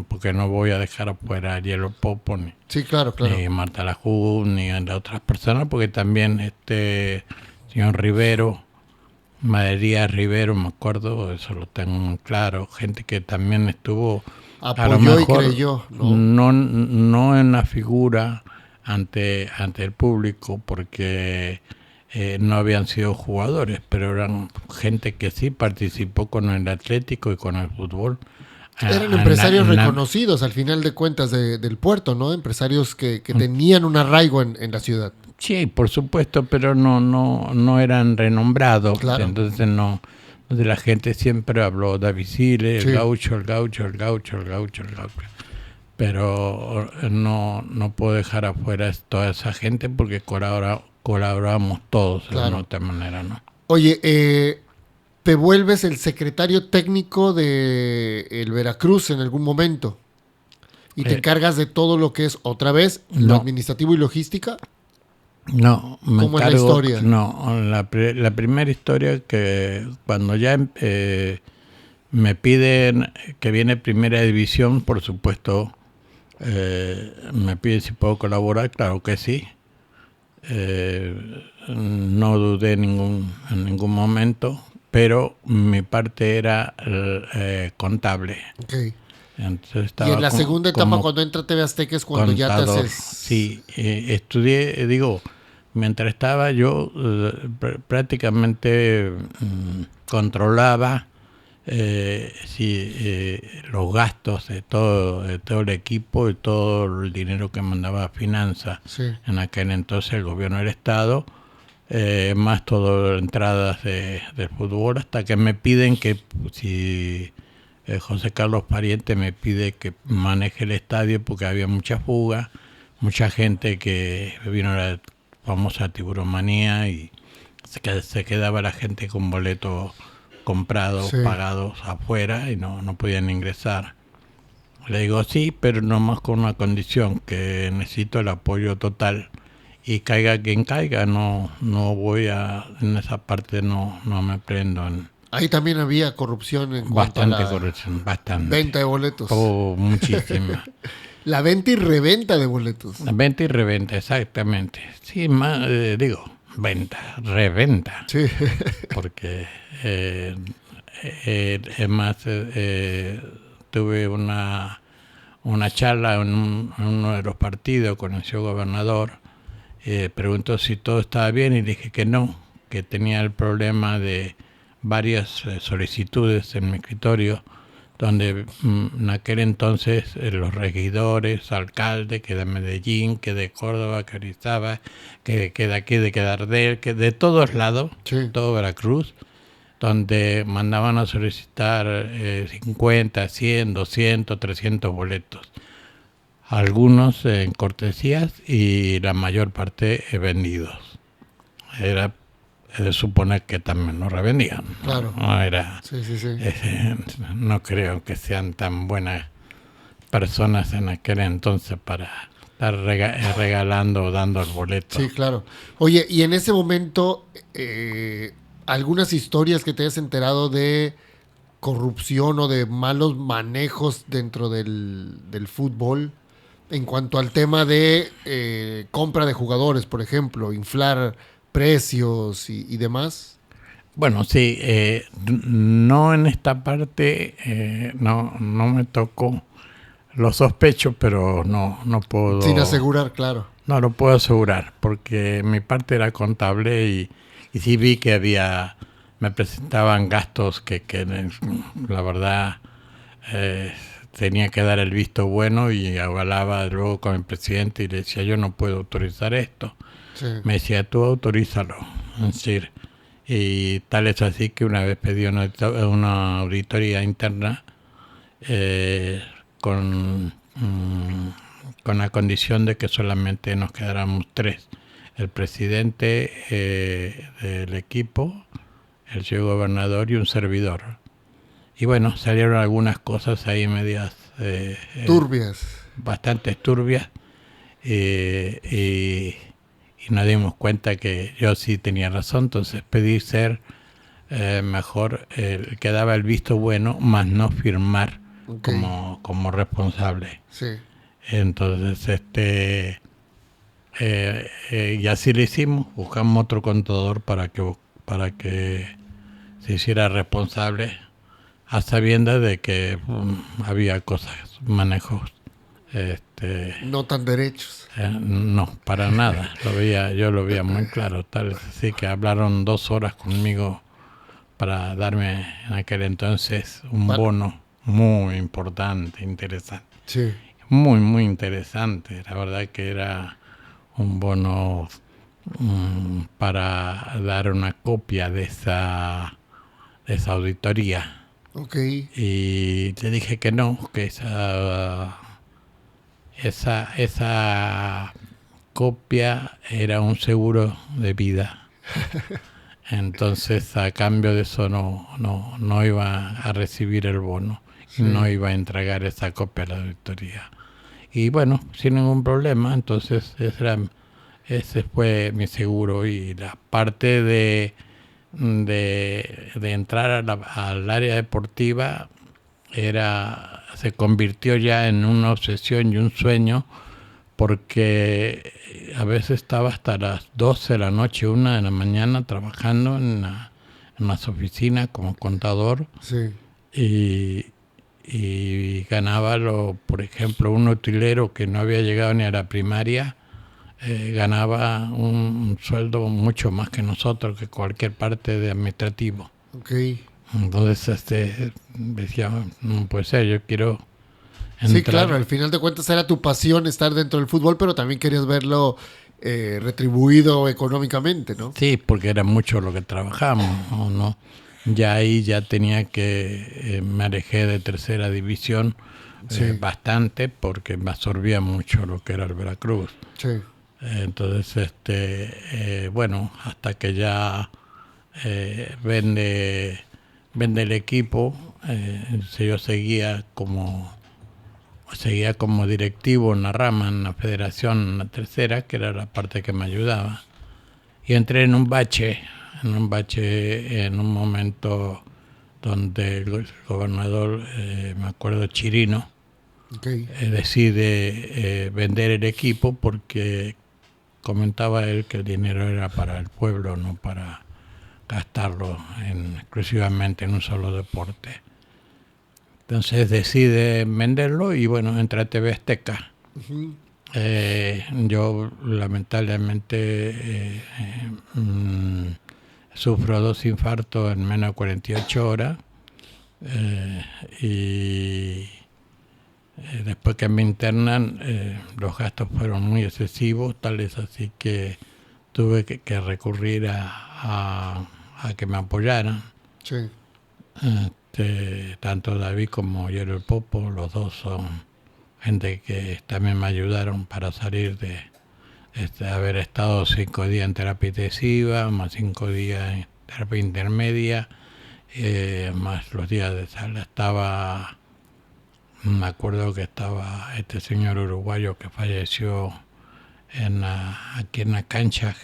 Porque no voy a dejar afuera a Hielo Popo Sí, claro, claro. ni Marta Lajú, ni a las otras personas, porque también señor Rivero, Madería Rivero, me acuerdo, eso lo tengo muy claro, gente que también estuvo a lo Apoyó y mejor creyó, ¿no? no en la figura ante el público, porque no habían sido jugadores, pero eran gente que sí participó con el Atlético y con el fútbol. Eran empresarios reconocidos al final de cuentas del puerto, ¿no? Empresarios que tenían un arraigo en la ciudad. Sí, por supuesto, pero no eran renombrados. Claro. Entonces no. Entonces la gente siempre habló David Sile, Sí. el gaucho, el gaucho, el gaucho, el gaucho, el gaucho. Pero no puedo dejar afuera toda esa gente porque colaboramos todos Claro. de otra manera, ¿no? Oye, te vuelves el secretario técnico de el Veracruz en algún momento y te encargas de todo lo que es otra vez lo No. administrativo y logística. No, me ¿Cómo es la encargo. historia? No, la primera historia que cuando ya me piden que viene primera división, por supuesto, me piden si puedo colaborar, claro que sí. No dudé en ningún momento, pero mi parte era contable. Okay. Entonces Y estaba en la segunda etapa, como cuando entra TV Azteca, es cuando ya te contador. haces... Sí, estudié, digo, mientras estaba yo prácticamente controlaba los gastos de todo el equipo y todo el dinero que mandaba a finanzas. Sí. En aquel entonces el gobierno del Estado, más todo entradas del fútbol, hasta que me piden que si José Carlos Pariente me pide que maneje el estadio porque había mucha fuga, mucha gente que vino a la famosa tiburomanía y se quedaba la gente con boletos comprados, Sí. pagados afuera y no podían ingresar. Le digo sí, pero nomás con una condición, que necesito el apoyo total y caiga quien caiga, no voy a, en esa parte no me prendo. Ahí también había corrupción en cuanto Bastante a la corrupción, bastante. venta de boletos. Oh, muchísima. La venta y reventa de boletos. Venta y reventa, exactamente. Sí, más, venta, reventa. Sí. Porque es más, tuve una charla en uno de los partidos con el señor gobernador. Preguntó si todo estaba bien y dije que no, que tenía el problema de varias solicitudes en mi escritorio, donde en aquel entonces los regidores, alcaldes, que de Medellín, que de Córdoba, que Orizaba, que de aquí, de Quedardel, que de todos lados, Sí. todo Veracruz, donde mandaban a solicitar 50, 100, 200, 300 boletos. Algunos en cortesías y la mayor parte vendidos. Era de suponer que también lo revendían. Claro. No era, Sí, sí, sí. no creo que sean tan buenas personas en aquel entonces para estar regalando o dando el boleto. Sí, claro. Oye, y en ese momento, algunas historias que te hayas enterado de corrupción o de malos manejos dentro del fútbol en cuanto al tema de compra de jugadores, por ejemplo, inflar precios y demás. Bueno, sí, no en esta parte, no me tocó. Lo sospecho, pero no puedo. Sin asegurar, claro. No lo puedo asegurar, porque mi parte era contable y sí vi que me presentaban gastos que la verdad tenía que dar el visto bueno y avalaba luego con el presidente y le decía yo no puedo autorizar esto. Sí. Me decía tú autorízalo. Es decir, y tal es así que una vez pedí una auditoría interna con con la condición de que solamente nos quedáramos 3. El presidente del equipo, el señor gobernador y un servidor. Y bueno, salieron algunas cosas ahí medias... turbias. Bastante turbias. Y nos dimos cuenta que yo sí tenía razón, entonces pedí ser mejor el que daba el visto bueno, más no firmar como responsable. Sí. Entonces, y así lo hicimos, buscamos otro contador para que se hiciera responsable, a sabiendas de que había cosas, manejos no tan derechos. no, para nada. Yo lo veía muy claro. Tal es así que hablaron 2 horas conmigo para darme en aquel entonces un bono muy importante, interesante. Sí. Muy, muy interesante. La verdad que era un bono para dar una copia de esa auditoría. Okay. Y le dije que no, que esa copia era un seguro de vida. Entonces, a cambio de eso no iba a recibir el bono. Sí. Y no iba a entregar esa copia a la auditoría. Y bueno, sin ningún problema, entonces ese fue mi seguro. Y la parte de entrar al área deportiva se convirtió ya en una obsesión y un sueño, porque a veces estaba hasta las 12 de la noche, 1 de la mañana trabajando en las oficinas como contador. Sí. Y ganaba, por ejemplo, un utilero que no había llegado ni a la primaria, ganaba un sueldo mucho más que nosotros, que cualquier parte de administrativo. Okay. Entonces decía, no puede ser, yo quiero entrar. Sí, claro, al final de cuentas era tu pasión estar dentro del fútbol, pero también querías verlo retribuido económicamente, ¿no? Sí, porque era mucho lo que trabajábamos, ¿no? Ya ahí ya tenía que, me alejé de tercera división, sí, bastante, porque me absorbía mucho lo que era el Veracruz. Sí. Entonces, bueno, hasta que ya vende el equipo, yo seguía como directivo en la rama, en la federación, en la tercera, que era la parte que me ayudaba. Y entré en un bache en un momento donde el gobernador, me acuerdo, Chirino, decide vender el equipo, porque comentaba él que el dinero era para el pueblo, no para gastarlo exclusivamente en un solo deporte. Entonces decide venderlo y bueno, entra a TV Azteca. Uh-huh. Yo lamentablemente sufro 2 infartos en menos de 48 horas y después que me internan, los gastos fueron muy excesivos, tal es así que tuve que recurrir a que me apoyaran. Sí. Tanto David como Yero el Popo, los dos son gente que también me ayudaron para salir de haber estado 5 días en terapia intensiva, más 5 días en terapia intermedia, más los días de sala. Me acuerdo que estaba este señor uruguayo que falleció aquí en la cancha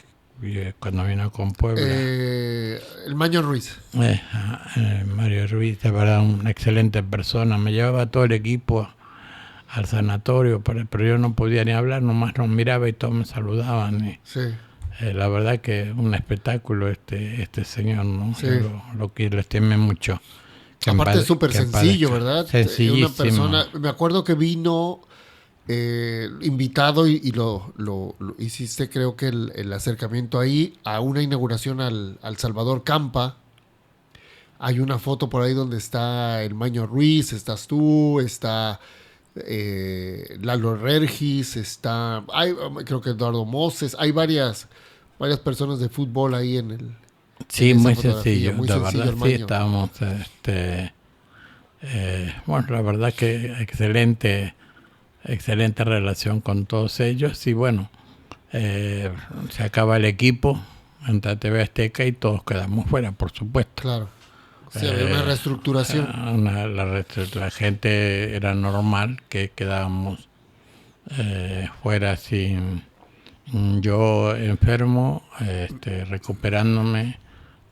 cuando vino con Puebla. El Maño Ruiz. Mario Ruiz, de verdad, una excelente persona. Me llevaba todo el equipo al sanatorio, pero yo no podía ni hablar, nomás nos miraba y todos me saludaban. Sí. La verdad que un espectáculo este señor, ¿no? Sí. Lo que le estimé mucho. Aparte es súper sencillo, ¿verdad? Sencillísimo. Una persona, me acuerdo que vino invitado y lo hiciste, creo que el acercamiento ahí a una inauguración al Salvador Campa. Hay una foto por ahí donde está el Maño Ruiz, estás tú, está Lalo Regis, creo que Eduardo Moses, hay varias personas de fútbol ahí en el... Sí, muy sencillo, la verdad, sí, estábamos, bueno, la verdad que excelente excelente relación con todos ellos y bueno, se acaba el equipo, entra TV Azteca y todos quedamos fuera, por supuesto. Claro. Sí, había una reestructuración. La gente era normal que quedábamos fuera sin yo enfermo, recuperándome,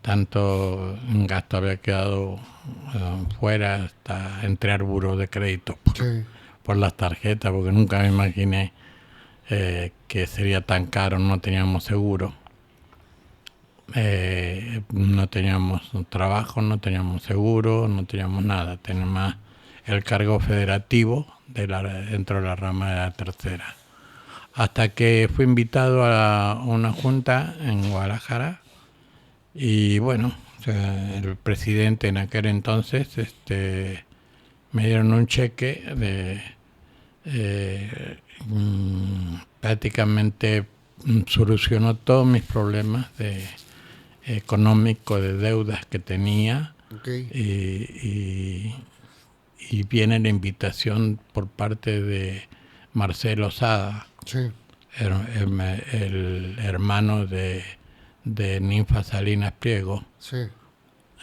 tanto un gasto había quedado fuera, hasta entré al buró de crédito por las tarjetas, porque nunca me imaginé que sería tan caro, no teníamos seguro. No teníamos trabajo, no teníamos seguro, no teníamos nada. Teníamos más el cargo federativo dentro de la rama de la tercera. Hasta que fui invitado a una junta en Guadalajara y bueno, o sea, el presidente en aquel entonces me dieron un cheque de prácticamente solucionó todos mis problemas económicos, de deudas que tenía. Y viene la invitación por parte de Marcelo Sada, el hermano de Ninfa Salinas Pliego,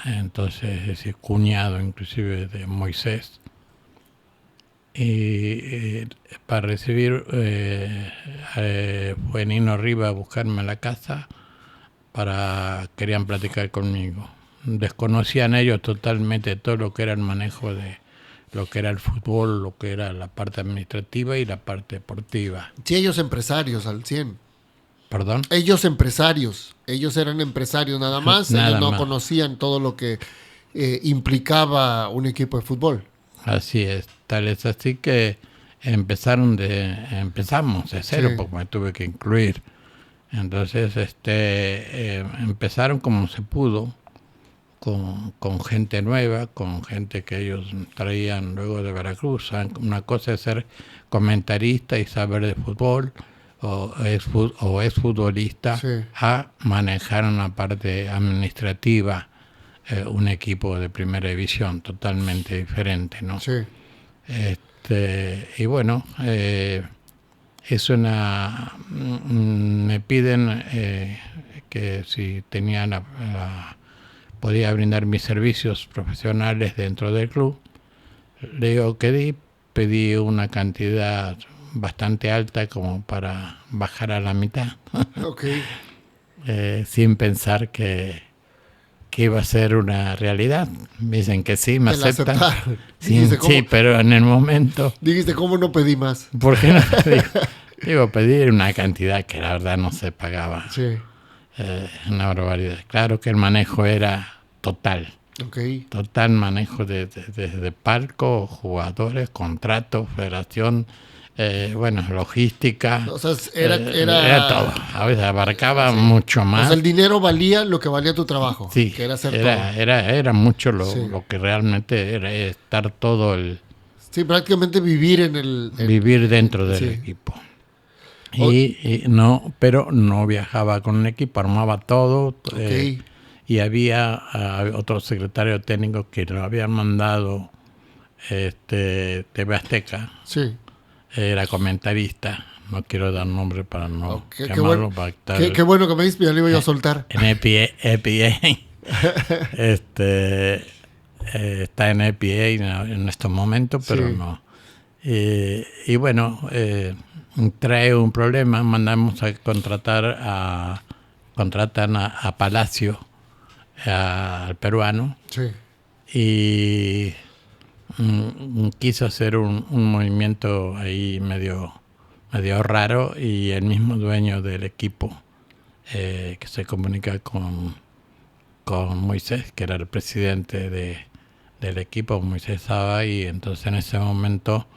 entonces es decir, cuñado inclusive de Moisés. Y para recibir fue Nino Riva a buscarme a la casa, querían platicar conmigo. Desconocían ellos totalmente todo lo que era el manejo de lo que era el fútbol, lo que era la parte administrativa y la parte deportiva. Sí, ellos empresarios al 100. ¿Perdón? Ellos empresarios, ellos eran empresarios nada más, ellos no conocían todo lo que implicaba un equipo de fútbol. Así es, tal es así que empezamos de cero, porque me tuve que incluir. Entonces empezaron como se pudo, con gente nueva, con gente que ellos traían luego de Veracruz. Una cosa es ser comentarista y saber de fútbol, o es futbolista, a manejar una parte administrativa, un equipo de primera división, totalmente diferente, ¿no? Sí. Y bueno, me piden que si tenía podía brindar mis servicios profesionales dentro del club. Le digo que pedí una cantidad bastante alta como para bajar a la mitad. Sin pensar que iba a ser una realidad. Me dicen que sí, me aceptan. Sí, pero en el momento... Dijiste, ¿cómo no pedí más? ¿Por qué no? Digo, pedir una cantidad que la verdad no se pagaba. Sí. Una barbaridad. Claro que el manejo era total. Total manejo desde palco, jugadores, contratos, federación, logística. O sea, era todo. A veces abarcaba mucho más. O sea, el dinero valía lo que valía tu trabajo. Sí, que era hacer era mucho lo que realmente era estar todo el... Sí, prácticamente vivir vivir dentro del equipo. Pero no viajaba con un equipo, armaba todo. Y había otro secretario técnico que lo habían mandado TV Azteca. Sí. Era comentarista. No quiero dar nombre para no llamarlo. Qué bueno que me dices, ya le iba yo a soltar. En EPA. Está en EPA en estos momentos, pero no. Y bueno, trae un problema. Mandamos a contratan a Palacio, al peruano, y quiso hacer un movimiento ahí medio raro, y el mismo dueño del equipo que se comunica con Moisés, que era el presidente del equipo, Moisés Saba, y entonces en ese momento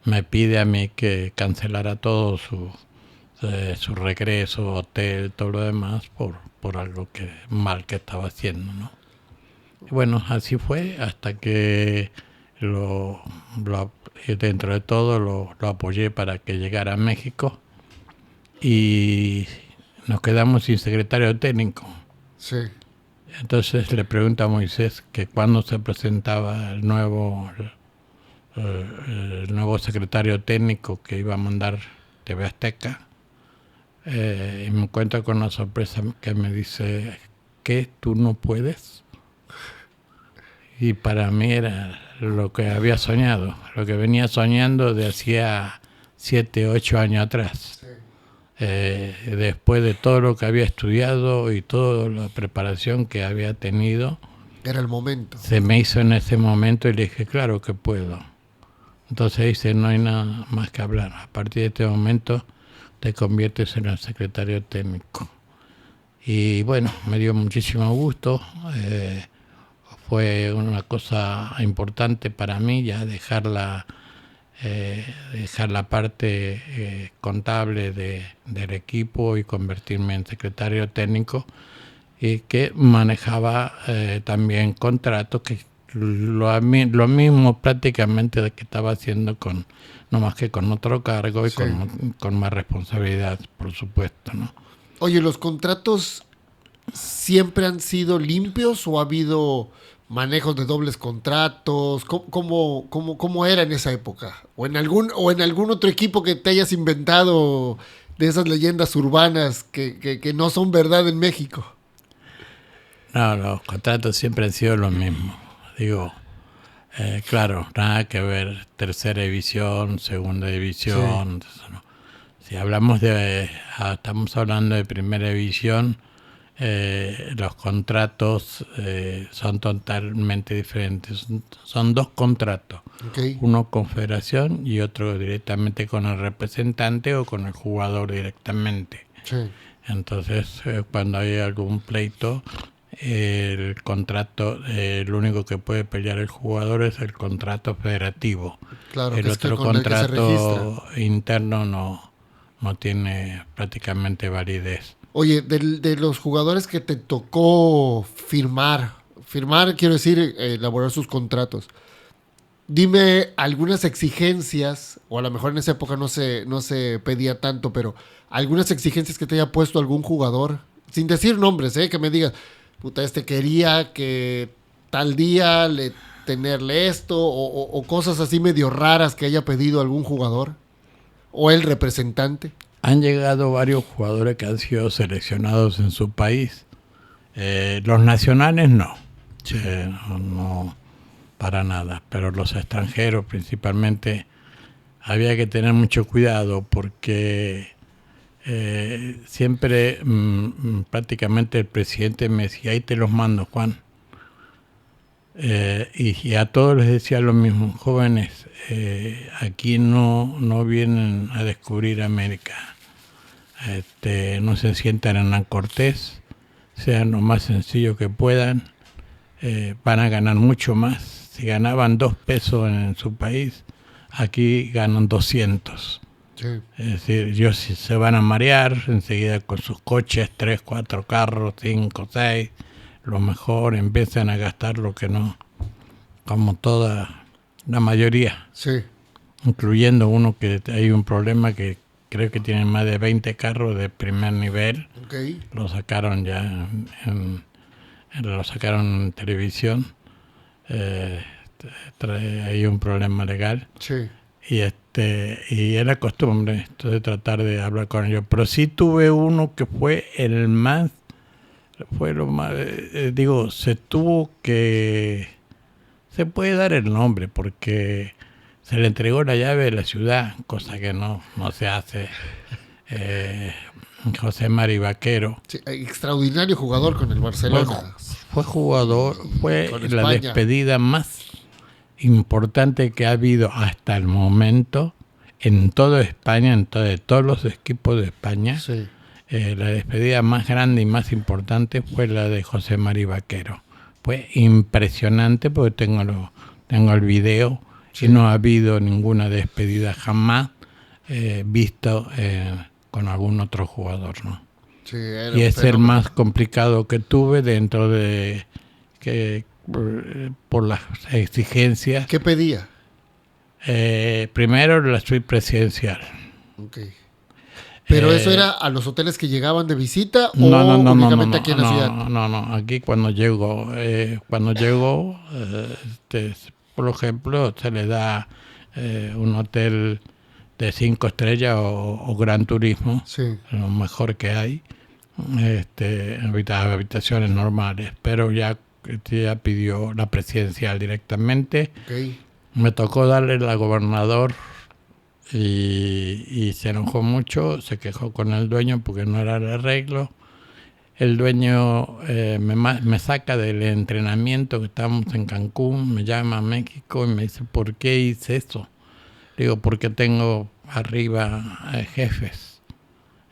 me pide a mí que cancelara todo su regreso, hotel, todo lo demás, por algo mal que estaba haciendo, ¿no? Y bueno, así fue hasta que dentro de todo lo apoyé para que llegara a México, y nos quedamos sin secretario técnico. Sí. Entonces le pregunta a Moisés que cuándo se presentaba el nuevo el nuevo secretario técnico que iba a mandar TV Azteca, y me encuentro con una sorpresa que me dice, ¿qué? ¿Tú no puedes? Y para mí era lo que había soñado, lo que venía soñando de hacía 7, 8 años atrás. Sí. Después de todo lo que había estudiado y toda la preparación que había tenido, Era el momento. se me hizo en ese momento y le dije, claro que puedo. Entonces dice, no hay nada más que hablar. A partir de este momento te conviertes en el secretario técnico. Y bueno, me dio muchísimo gusto. Fue una cosa importante para mí ya dejar la parte contable del equipo y convertirme en secretario técnico, y que manejaba también contratos, que lo mismo prácticamente de que estaba haciendo no más que con otro cargo y Sí. con más responsabilidad, por supuesto, ¿no? Oye, ¿los contratos siempre han sido limpios o ha habido manejos de dobles contratos? ¿Cómo era en esa época? ¿O en algún otro equipo que te hayas inventado de esas leyendas urbanas que no son verdad en México? No, los contratos siempre han sido los mismos. Digo, claro, nada que ver tercera división, segunda división. Sí. Eso no. Si hablamos estamos hablando de primera división, los contratos son totalmente diferentes. Son 2 contratos, Okay. uno con federación y otro directamente con el representante o con el jugador directamente. Sí. Entonces, cuando hay algún pleito, el contrato, lo único que puede pelear el jugador es el contrato federativo. Claro, El que es otro con el que se contrato registra. interno no tiene prácticamente validez. Oye, de los jugadores que te tocó firmar quiero decir, elaborar sus contratos. Dime algunas exigencias, o a lo mejor en esa época no se pedía tanto, pero algunas exigencias que te haya puesto algún jugador, sin decir nombres, que me digas, puta, quería que tal día tenerle esto, o cosas así medio raras que haya pedido algún jugador, o el representante. Han llegado varios jugadores que han sido seleccionados en su país. Los nacionales no. No, para nada. Pero los extranjeros principalmente había que tener mucho cuidado porque siempre prácticamente el presidente me decía, ahí te los mando, Juan. Y a todos les decía lo mismo, jóvenes, aquí no vienen a descubrir América. No se sientan en Hernán Cortés, sean lo más sencillo que puedan, van a ganar mucho más. Si ganaban 2 pesos en su país, aquí ganan 200. Sí. Es decir, ellos se van a marear enseguida con sus coches, 3, 4 carros, 5, 6. Lo mejor empiezan a gastar lo que no, como toda la mayoría. Sí. Incluyendo uno que hay un problema que creo que tienen más de 20 carros de primer nivel. Okay. Lo sacaron ya lo sacaron en televisión. Hay un problema legal. Sí. Y era costumbre esto de tratar de hablar con ellos. Pero sí tuve uno que fue lo más, se puede dar el nombre porque se le entregó la llave de la ciudad, cosa que no se hace. José Mari Vaquero. Sí, extraordinario jugador con el Barcelona. Fue jugador, fue Con la España. despedida más importante que ha habido hasta el momento en toda España, todos los equipos de España. Sí. La despedida más grande y más importante fue la de José Mari Vaquero. Fue impresionante porque tengo el video. Sí. Y no ha habido ninguna despedida jamás visto con algún otro jugador, ¿no? Sí, y es el más complicado que tuve dentro de por las exigencias. ¿Qué pedía? Primero la suite presidencial. Okay. ¿Pero eso era a los hoteles que llegaban de visita o únicamente aquí en la ciudad? No, aquí cuando llego por ejemplo, se le da un hotel de 5 estrellas o Gran Turismo, Sí. lo mejor que hay, habitaciones normales, pero ya pidió la presidencial directamente. Ok. Me tocó darle la gobernador y se enojó mucho, se quejó con el dueño porque no era el arreglo. El dueño me saca del entrenamiento, que estábamos en Cancún, me llama a México y me dice, ¿por qué hice eso? Digo, porque tengo arriba jefes.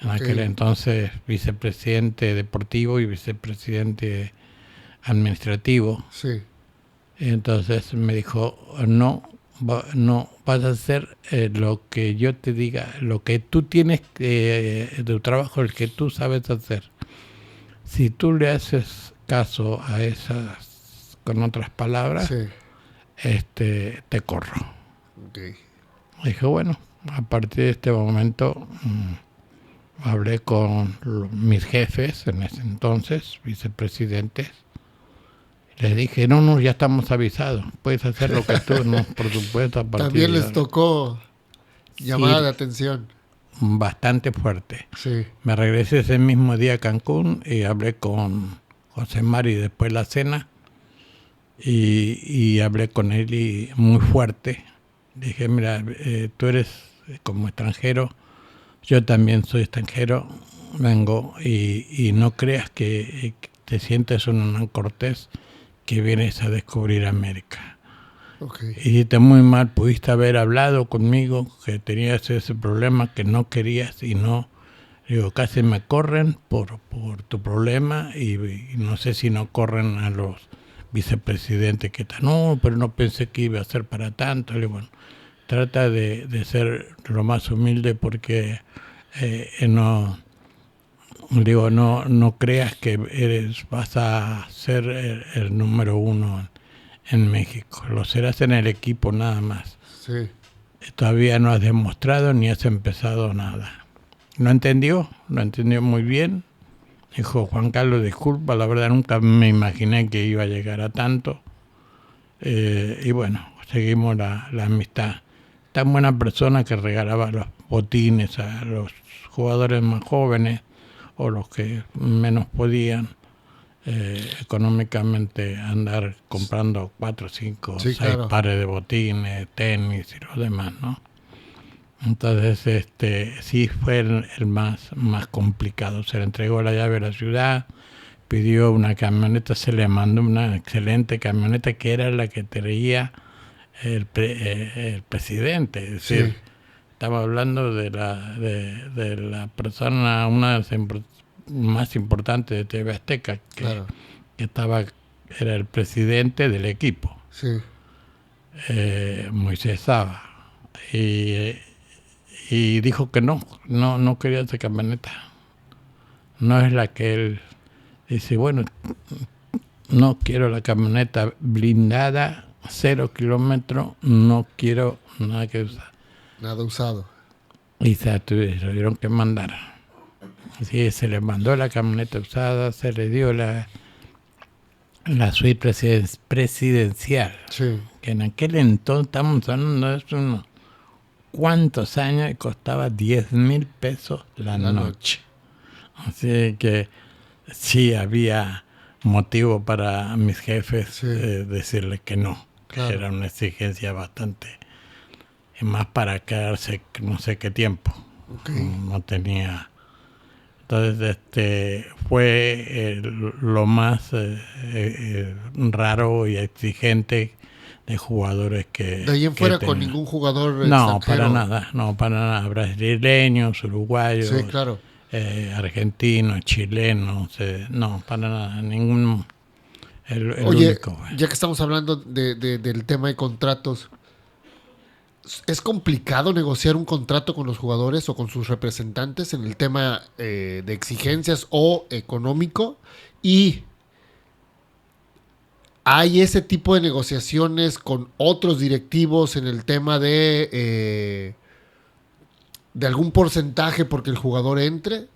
En aquel entonces vicepresidente deportivo y vicepresidente administrativo. Sí. Entonces me dijo, no vas a hacer lo que yo te diga, lo que tú tienes de tu trabajo, el que tú sabes hacer. Si tú le haces caso a esas, con otras palabras, Sí. te corro. Okay. Dije, bueno, a partir de este momento hablé con mis jefes en ese entonces, vicepresidentes. Les dije, no, ya estamos avisados. Puedes hacer lo que tú, no, por supuesto. A partir También les tocó llamada sí, de atención. Bastante fuerte. Sí. Me regresé ese mismo día a Cancún y hablé con José Mari después de la cena. Y hablé con él y muy fuerte. Dije, mira, tú eres como extranjero, yo también soy extranjero, vengo y no creas que te sientes un Hernán Cortés que vienes a descubrir América. Okay. Hiciste muy mal, pudiste haber hablado conmigo, que tenías ese problema que no querías y no, digo, casi me corren por tu problema y no sé si no corren a los vicepresidentes que están, no, pero no pensé que iba a ser para tanto. Y bueno, trata de ser lo más humilde porque no creas que vas a ser el número uno en México. Lo serás en el equipo nada más. Sí. Todavía no has demostrado ni has empezado nada. No entendió muy bien. Dijo, Juan Carlos, disculpa, la verdad nunca me imaginé que iba a llegar a tanto. Y bueno, seguimos la amistad. Tan buena persona que regalaba los botines a los jugadores más jóvenes o los que menos podían económicamente andar comprando 4, 5, 6 claro. pares de botines, tenis y los demás, ¿no? Entonces, sí fue el más complicado. Se le entregó la llave a la ciudad, pidió una camioneta, se le mandó una excelente camioneta que era la que traía el presidente. Es decir, sí. Estaba hablando de la persona, una de las más importantes de TV Azteca, que, claro. que era el presidente del equipo. Sí. Moisés Saba. Y dijo que no quería esa camioneta. No es la que él dice, bueno, no quiero la camioneta blindada, 0 kilómetros, no quiero nada que usar. Nada usado. Y se lo tuvieron que mandar. Así se le mandó la camioneta usada, se le dio la suite presidencial. Sí. Que en aquel entonces, estamos hablando de eso unos cuantos años, y costaba 10,000 pesos la noche. Así que sí había motivo para mis jefes sí. Decirle que no. Claro. Era una exigencia bastante. Y más para quedarse no sé qué tiempo. Okay. No tenía. Entonces fue lo más raro y exigente de jugadores que... De ahí en fuera con ningún jugador no, extranjero. para nada. Brasileños, uruguayos, sí, claro. Argentinos, chilenos, no, para nada, ningún... El Oye, único. Ya que estamos hablando del tema de contratos, ¿es complicado negociar un contrato con los jugadores o con sus representantes en el tema de exigencias o económico? Y ¿hay ese tipo de negociaciones con otros directivos en el tema de algún porcentaje porque el jugador entre?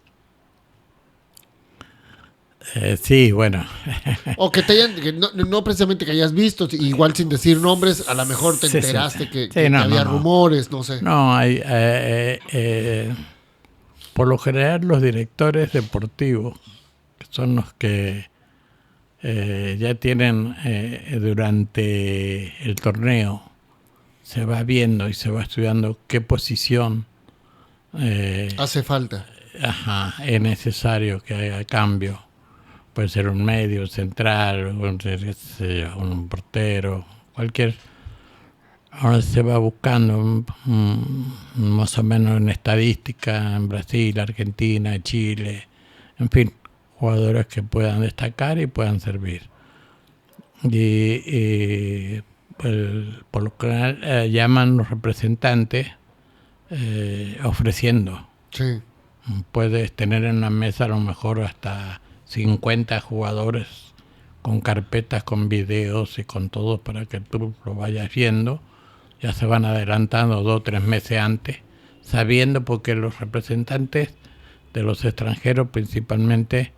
Sí, bueno. O que te hayan, que no precisamente que hayas visto, igual sin decir nombres, a lo mejor te Sí, sí, enteraste sí. que, Sí, que no, no, había no. rumores, no sé. No, por lo general los directores deportivos, que son los que ya tienen durante el torneo, se va viendo y se va estudiando qué posición Hace falta. es necesario que haya cambio. Puede ser un medio central, un portero, cualquier. Ahora se va buscando más o menos en estadística en Brasil, Argentina, Chile, en fin, jugadores que puedan destacar y puedan servir. Y por lo general llaman los representantes ofreciendo. Sí, Puedes tener en la mesa a lo mejor hasta 50 jugadores con carpetas, con videos y con todo para que tú lo vayas viendo. Ya se van adelantando 2 o 3 meses antes, sabiendo porque los representantes de los extranjeros principalmente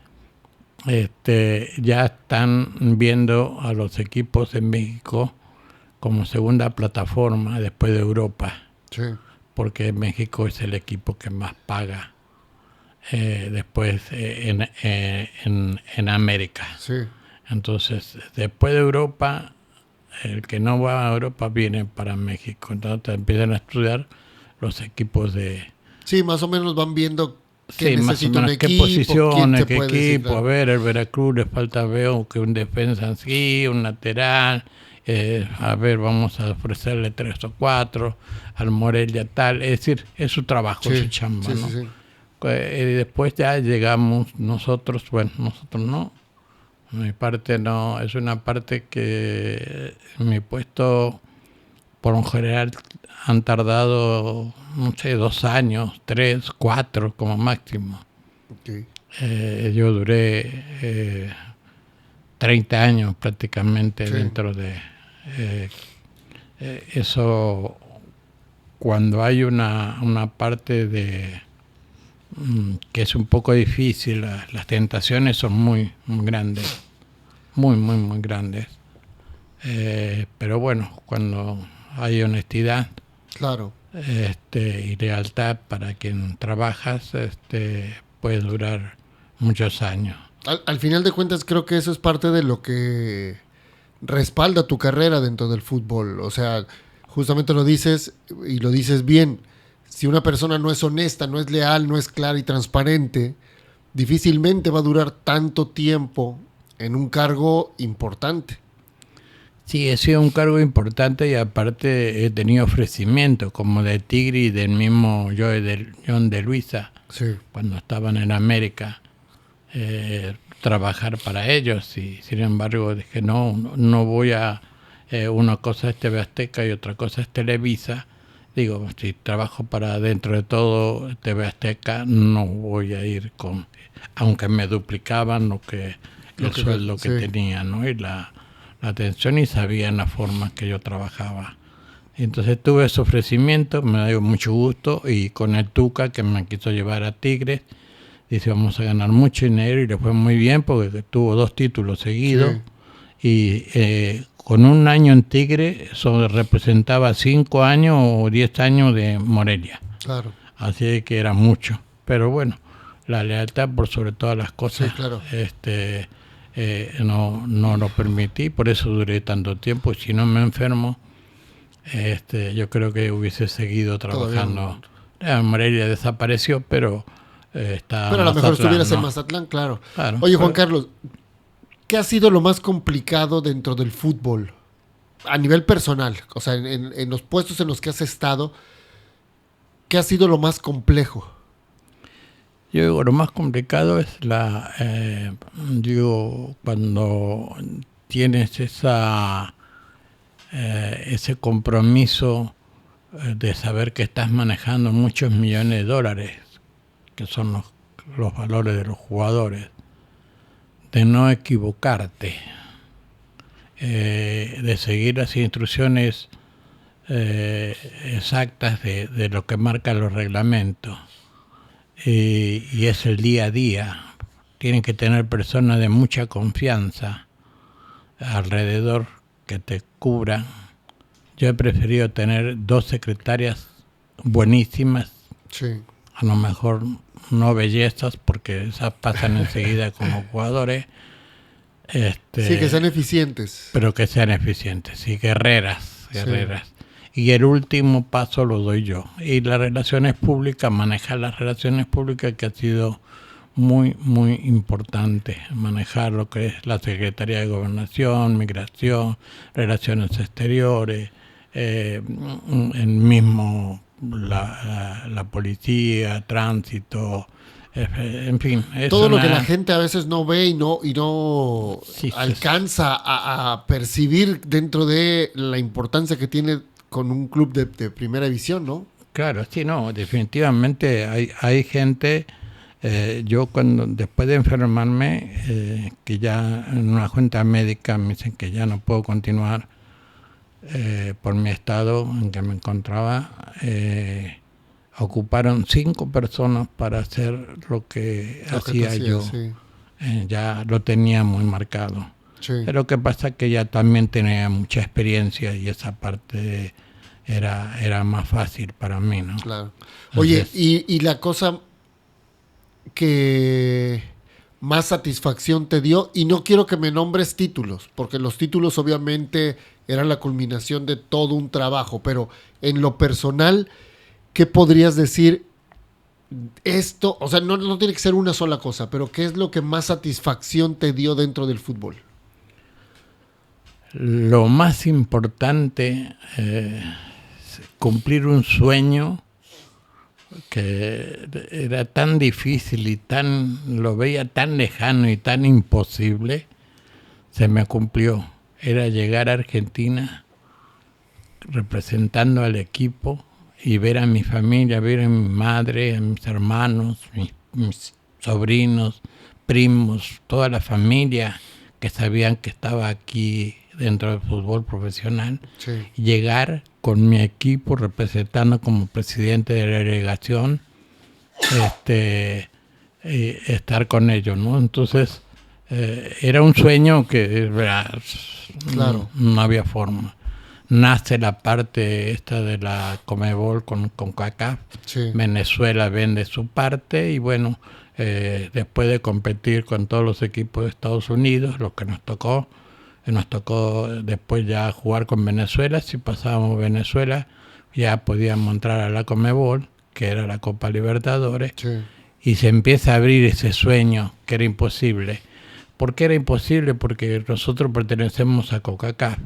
ya están viendo a los equipos en México como segunda plataforma después de Europa, sí. porque México es el equipo que más paga después en América. Sí. Entonces, después de Europa, el que no va a Europa viene para México. Entonces empiezan a estudiar los equipos de... Sí, más o menos van viendo qué Sí, más o necesita un menos qué equipo, quién posiciones, se qué puede decir, equipo. A claro. ver, el Veracruz le falta, veo que un defensa sí, un lateral. A ver, vamos a ofrecerle 3 o 4 al Morelia tal. Es decir, es su trabajo, Sí, su chamba, sí, ¿no? sí, sí. Después ya llegamos nosotros, bueno, nosotros no. Mi parte no, es una parte que mi puesto por lo general han tardado, no sé, 2 años, 3, 4 como máximo. Okay. Yo duré 30 años prácticamente Sí. dentro de eso. Cuando hay una parte de que es un poco difícil, las tentaciones son muy, muy grandes, muy, muy, muy grandes. Pero bueno, cuando hay honestidad Claro. y lealtad para quien trabajas, puede durar muchos años. Al final de cuentas, creo que eso es parte de lo que respalda tu carrera dentro del fútbol. O sea, justamente lo dices y lo dices bien. Si una persona no es honesta, no es leal, no es clara y transparente, difícilmente va a durar tanto tiempo en un cargo importante. Sí, he sido un cargo importante y aparte he tenido ofrecimientos como de Tigre y del mismo John de Luisa, Sí. cuando estaban en América, trabajar para ellos. Y sin embargo dije, no voy a... una cosa es TV Azteca y otra cosa es Televisa. Digo, si trabajo para dentro de todo TV Azteca, no voy a ir con... Aunque me duplicaban el sueldo que tenía, ¿no? Y la atención, y sabían la forma que yo trabajaba. Entonces tuve ese ofrecimiento, me dio mucho gusto, y con el Tuca, que me quiso llevar a Tigres, dice, vamos a ganar mucho dinero, y le fue muy bien porque tuvo 2 títulos seguidos. Sí. Y con un año en Tigre, eso representaba 5 años o 10 años de Morelia. Claro. Así que era mucho. Pero bueno, la lealtad por sobre todas las cosas. Sí, claro. No lo permití, por eso duré tanto tiempo. Si no me enfermo, yo creo que hubiese seguido trabajando. Morelia desapareció, pero está. Pero a lo mejor estuvieras en Mazatlán, claro. Oye, Juan Carlos, ¿qué ha sido lo más complicado dentro del fútbol? A nivel personal, o sea, en los puestos en los que has estado, ¿qué ha sido lo más complejo? Yo digo, lo más complicado es cuando tienes ese compromiso de saber que estás manejando muchos millones de dólares, que son los valores de los jugadores, de no equivocarte, de seguir las instrucciones exactas de lo que marcan los reglamentos. Y es el día a día, tienen que tener personas de mucha confianza alrededor que te cubran. Yo he preferido tener 2 secretarias buenísimas, Sí. a lo mejor no bellezas, porque esas pasan enseguida como jugadores, Sí, que sean eficientes. pero que sean eficientes y guerreras. Sí. Y el último paso lo doy yo. Y las relaciones públicas, manejar las relaciones públicas, que ha sido muy, muy importante. Manejar lo que es la Secretaría de Gobernación, Migración, Relaciones Exteriores, el mismo la policía, tránsito, en fin. Todo lo que la gente a veces no ve y no Sí, alcanza a percibir dentro de la importancia que tiene con un club de primera división, ¿no? Claro, sí, no, definitivamente hay gente. Yo después de enfermarme, que ya en una junta médica me dicen que ya no puedo continuar por mi estado en que me encontraba, ocuparon 5 personas para hacer lo que hacía yo. Sí. Ya lo tenía muy marcado. Sí. Pero que pasa que ya también tenía mucha experiencia y esa parte era más fácil para mí, ¿no? Claro. Oye, Entonces, y la cosa que más satisfacción te dio, y no quiero que me nombres títulos, porque los títulos obviamente eran la culminación de todo un trabajo, pero en lo personal, ¿qué podrías decir? Esto, o sea, no tiene que ser una sola cosa, pero ¿qué es lo que más satisfacción te dio dentro del fútbol? lo más importante es cumplir un sueño que era tan difícil y lo veía tan lejano y tan imposible, se me cumplió. Era llegar a Argentina representando al equipo y ver a mi familia, ver a mi madre, a mis hermanos, mis sobrinos, primos, toda la familia que sabían que estaba aquí dentro del fútbol profesional, Sí. llegar con mi equipo representando como presidente de la delegación, estar con ellos, ¿no? Entonces, era un sueño que Claro. no había forma. Nace la parte esta de la Conmebol con CONCACAF. Sí. Venezuela vende su parte y bueno, después de competir con todos los equipos de Estados Unidos, lo que nos tocó después ya jugar con Venezuela. Si pasábamos Venezuela, ya podíamos entrar a la Conmebol, que era la Copa Libertadores, Sí. y se empieza a abrir ese sueño que era imposible. ¿Por qué era imposible? Porque nosotros pertenecemos a CONCACAF.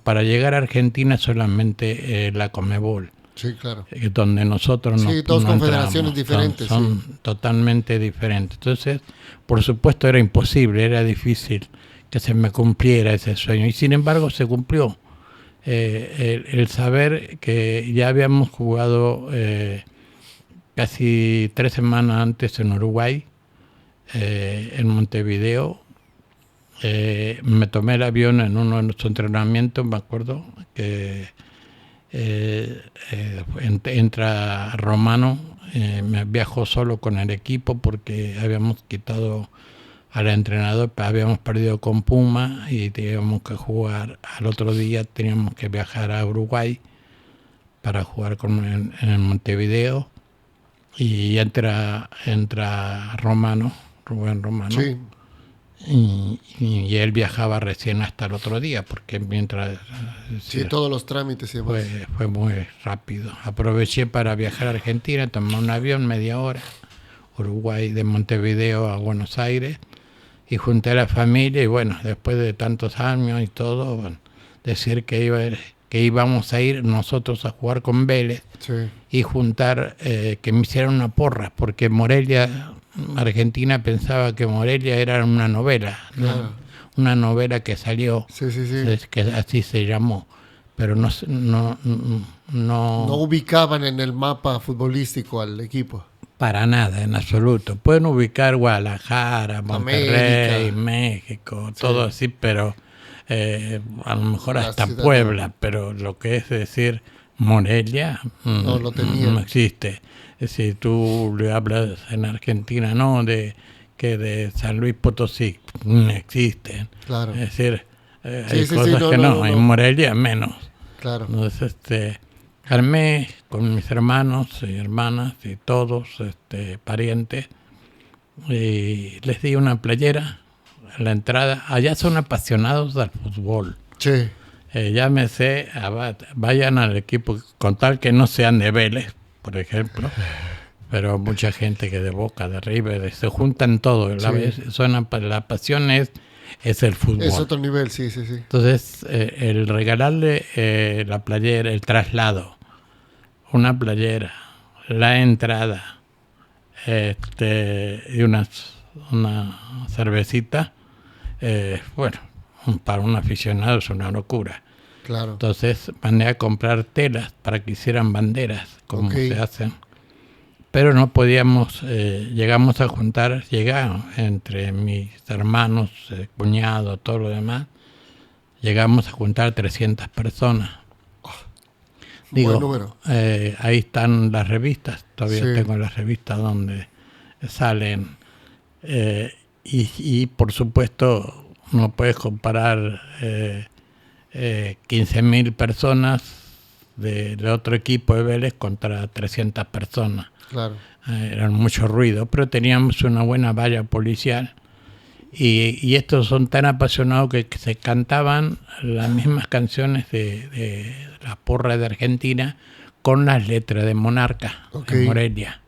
Para llegar a Argentina solamente la Conmebol, Sí, claro. donde nosotros Sí, todas no confederaciones entramos. diferentes, Son sí. totalmente diferentes. Entonces, por supuesto era imposible, era difícil que se me cumpliera ese sueño. Y sin embargo se cumplió. El saber que ya habíamos jugado casi 3 semanas antes en Uruguay, en Montevideo. Me tomé el avión en uno de nuestros entrenamientos, me acuerdo que entra Romano, me viajó solo con el equipo porque habíamos quitado al entrenador, habíamos perdido con Puma y teníamos que jugar al otro día, teníamos que viajar a Uruguay para jugar en Montevideo, y entra Romano, Rubén Romano. Sí. Y él viajaba recién hasta el otro día, porque mientras... Sí, todos los trámites y demás. Fue muy rápido. Aproveché para viajar a Argentina, tomé un avión media hora, Uruguay, de Montevideo a Buenos Aires, y junté a la familia, y bueno, después de tantos años y todo, bueno, decir que íbamos a ir nosotros a jugar con Vélez, Sí. y juntar, que me hicieran una porra, porque Morelia... Argentina pensaba que Morelia era una novela, Claro. una novela que salió, Sí. que así se llamó, pero no No ubicaban en el mapa futbolístico al equipo. para nada, en absoluto. Pueden ubicar Guadalajara, Monterrey, América. México, todo así, pero a lo mejor La hasta ciudad, Puebla, pero lo que es decir Morelia No lo tenía. no existe. Es decir, tú le hablas en Argentina, no, de San Luis Potosí, no existen. Claro. Es decir, Sí, hay sí, cosas sí, que no. en Morelia menos. Claro. Entonces, armé con mis hermanos y hermanas y todos, parientes, y les di una playera a la entrada. Allá son apasionados al fútbol. Sí. Llámese, vayan al equipo, con tal que no sean de Vélez, por ejemplo, pero mucha gente que de Boca, de River, se juntan todos. La pasión es el fútbol. Es otro nivel, sí. Entonces, el regalarle la playera, el traslado, una playera, la entrada, y una cervecita, bueno, para un aficionado es una locura. Claro. Entonces mandé a comprar telas para que hicieran banderas, como se hacen. Pero no podíamos, llegamos entre mis hermanos, cuñado, todo lo demás, llegamos a juntar 300 personas. Buen número. Ahí están las revistas, todavía Sí. tengo las revistas donde salen. Y por supuesto, no puedes comparar 15.000 personas de otro equipo de Vélez contra 300 personas. Claro. Era mucho ruido, pero teníamos una buena valla policial. Y estos son tan apasionados que se cantaban las mismas canciones de la porra de Argentina con las letras de Monarca en Morelia.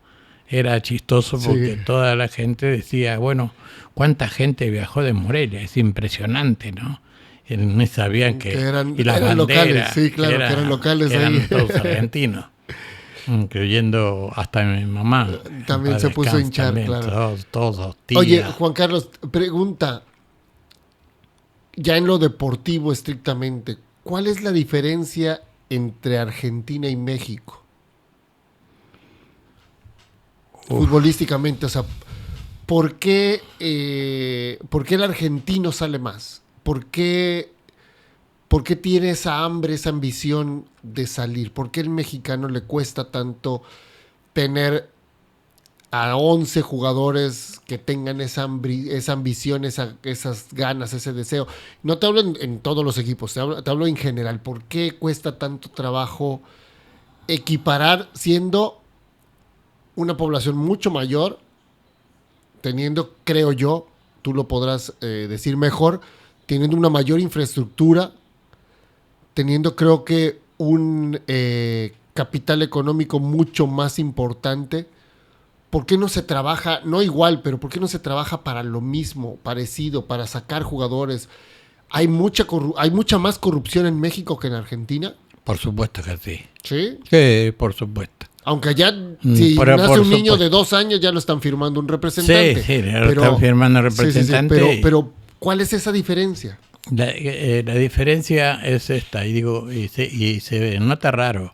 Era chistoso porque toda la gente decía, bueno, ¿cuánta gente viajó de Morelia? Es impresionante, ¿no? Y no sabían que eran, y las eran banderas, locales, sí, claro, que eran locales eran ahí. todos argentinos. Incluyendo hasta mi mamá. También se puso a hinchar, también, claro. Todos, tía. Oye, Juan Carlos, pregunta, ya en lo deportivo estrictamente, ¿cuál es la diferencia entre Argentina y México? Futbolísticamente, o sea, ¿por qué el argentino sale más? ¿Por qué tiene esa hambre, esa ambición de salir? ¿Por qué el mexicano le cuesta tanto tener a 11 jugadores que tengan esa ambición, esas ganas, ese deseo? No te hablo en todos los equipos, te hablo en general. ¿Por qué cuesta tanto trabajo equiparar siendo una población mucho mayor, teniendo, creo yo, tú lo podrás decir mejor, teniendo una mayor infraestructura, teniendo, creo que, un capital económico mucho más importante? ¿Por qué no se trabaja, no igual, pero por qué no se trabaja para lo mismo, parecido, para sacar jugadores? ¿Hay mucha más corrupción en México que en Argentina? Por supuesto que sí. ¿Sí? Sí, por supuesto. Aunque allá, si nace un niño de 2 años, ya lo están firmando un representante. Sí, lo están firmando un representante. Sí. Pero, ¿cuál es esa diferencia? La diferencia es esta, y se nota raro.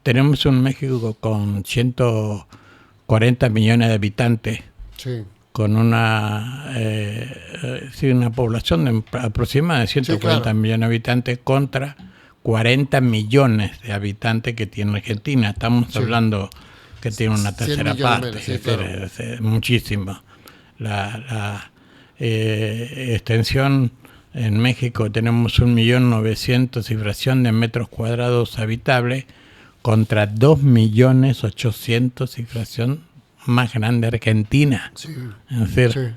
Tenemos un México con 140 millones de habitantes, con una población de aproximadamente 140 millones de habitantes contra 40 millones de habitantes que tiene Argentina. Estamos hablando que tiene una tercera parte, menos, es muchísimo. La extensión en México tenemos 1.900.000 cifración de metros cuadrados habitables contra 2.800.000 cifración más grande Argentina. Es decir,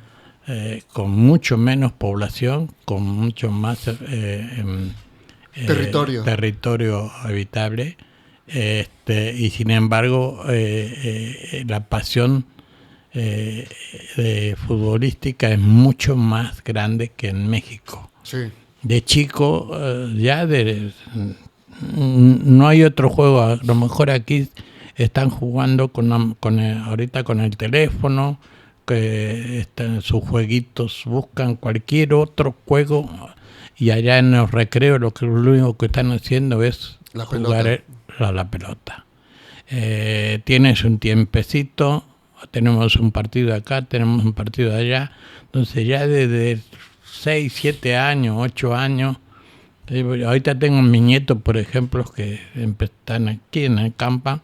con mucho menos población, con mucho más territorio habitable, y sin embargo la pasión futbolística es mucho más grande que en México. De chico no hay otro juego. A lo mejor aquí están jugando ahorita con el teléfono, que están sus jueguitos, buscan cualquier otro juego, y allá en los recreos lo único que están haciendo es jugar la pelota. Tienes un tiempecito, tenemos un partido acá, tenemos un partido allá, entonces ya desde 6, 7 años, 8 años Sí, ahorita tengo mis nietos, por ejemplo, que están aquí en el campo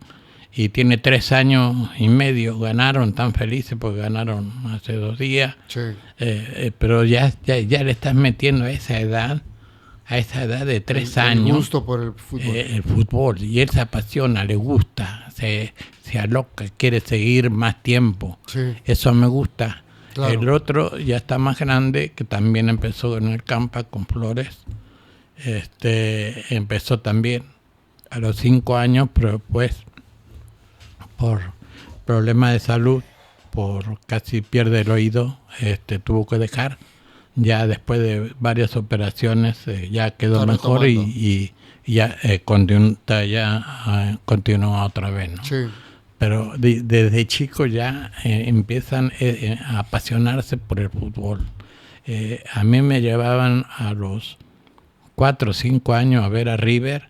y tiene 3 años y medio, ganaron, tan felices porque ganaron hace 2 días, Sí. pero ya le estás metiendo a esa edad de 3 años. El gusto por el fútbol. El fútbol, y él se apasiona, le gusta, se aloca, quiere seguir más tiempo. Sí. Eso me gusta. Claro. El otro ya está más grande, que también empezó en el campo con Flores. Empezó también a los 5 años, pero después por problemas de salud, por casi pierde el oído, tuvo que dejar. Ya después de varias operaciones ya quedó Está mejor retomando. y ya continúa otra vez, ¿no? Sí. Pero desde chico ya empiezan a apasionarse por el fútbol. A mí me llevaban a los 4 o 5 años a ver a River,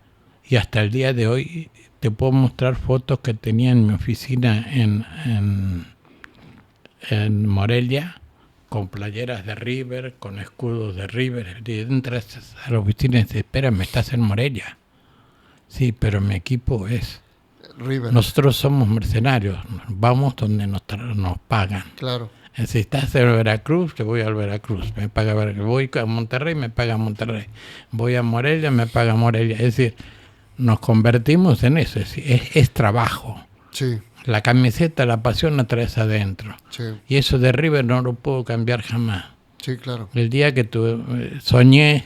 y hasta el día de hoy te puedo mostrar fotos que tenía en mi oficina en Morelia, con playeras de River, con escudos de River. Y entras a la oficina y dices, espera, ¿me estás en Morelia? Sí, pero mi equipo es... River. Nosotros somos mercenarios, vamos donde nos pagan. Claro. Si estás en Veracruz, te voy al Veracruz, me paga Veracruz. Voy a Monterrey, me paga Monterrey. Voy a Morelia, me paga Morelia. Es decir, nos convertimos en eso, es trabajo. Sí. La camiseta, la pasión la traes adentro. Sí. Y eso de River no lo puedo cambiar jamás. Sí, claro. El día que soñé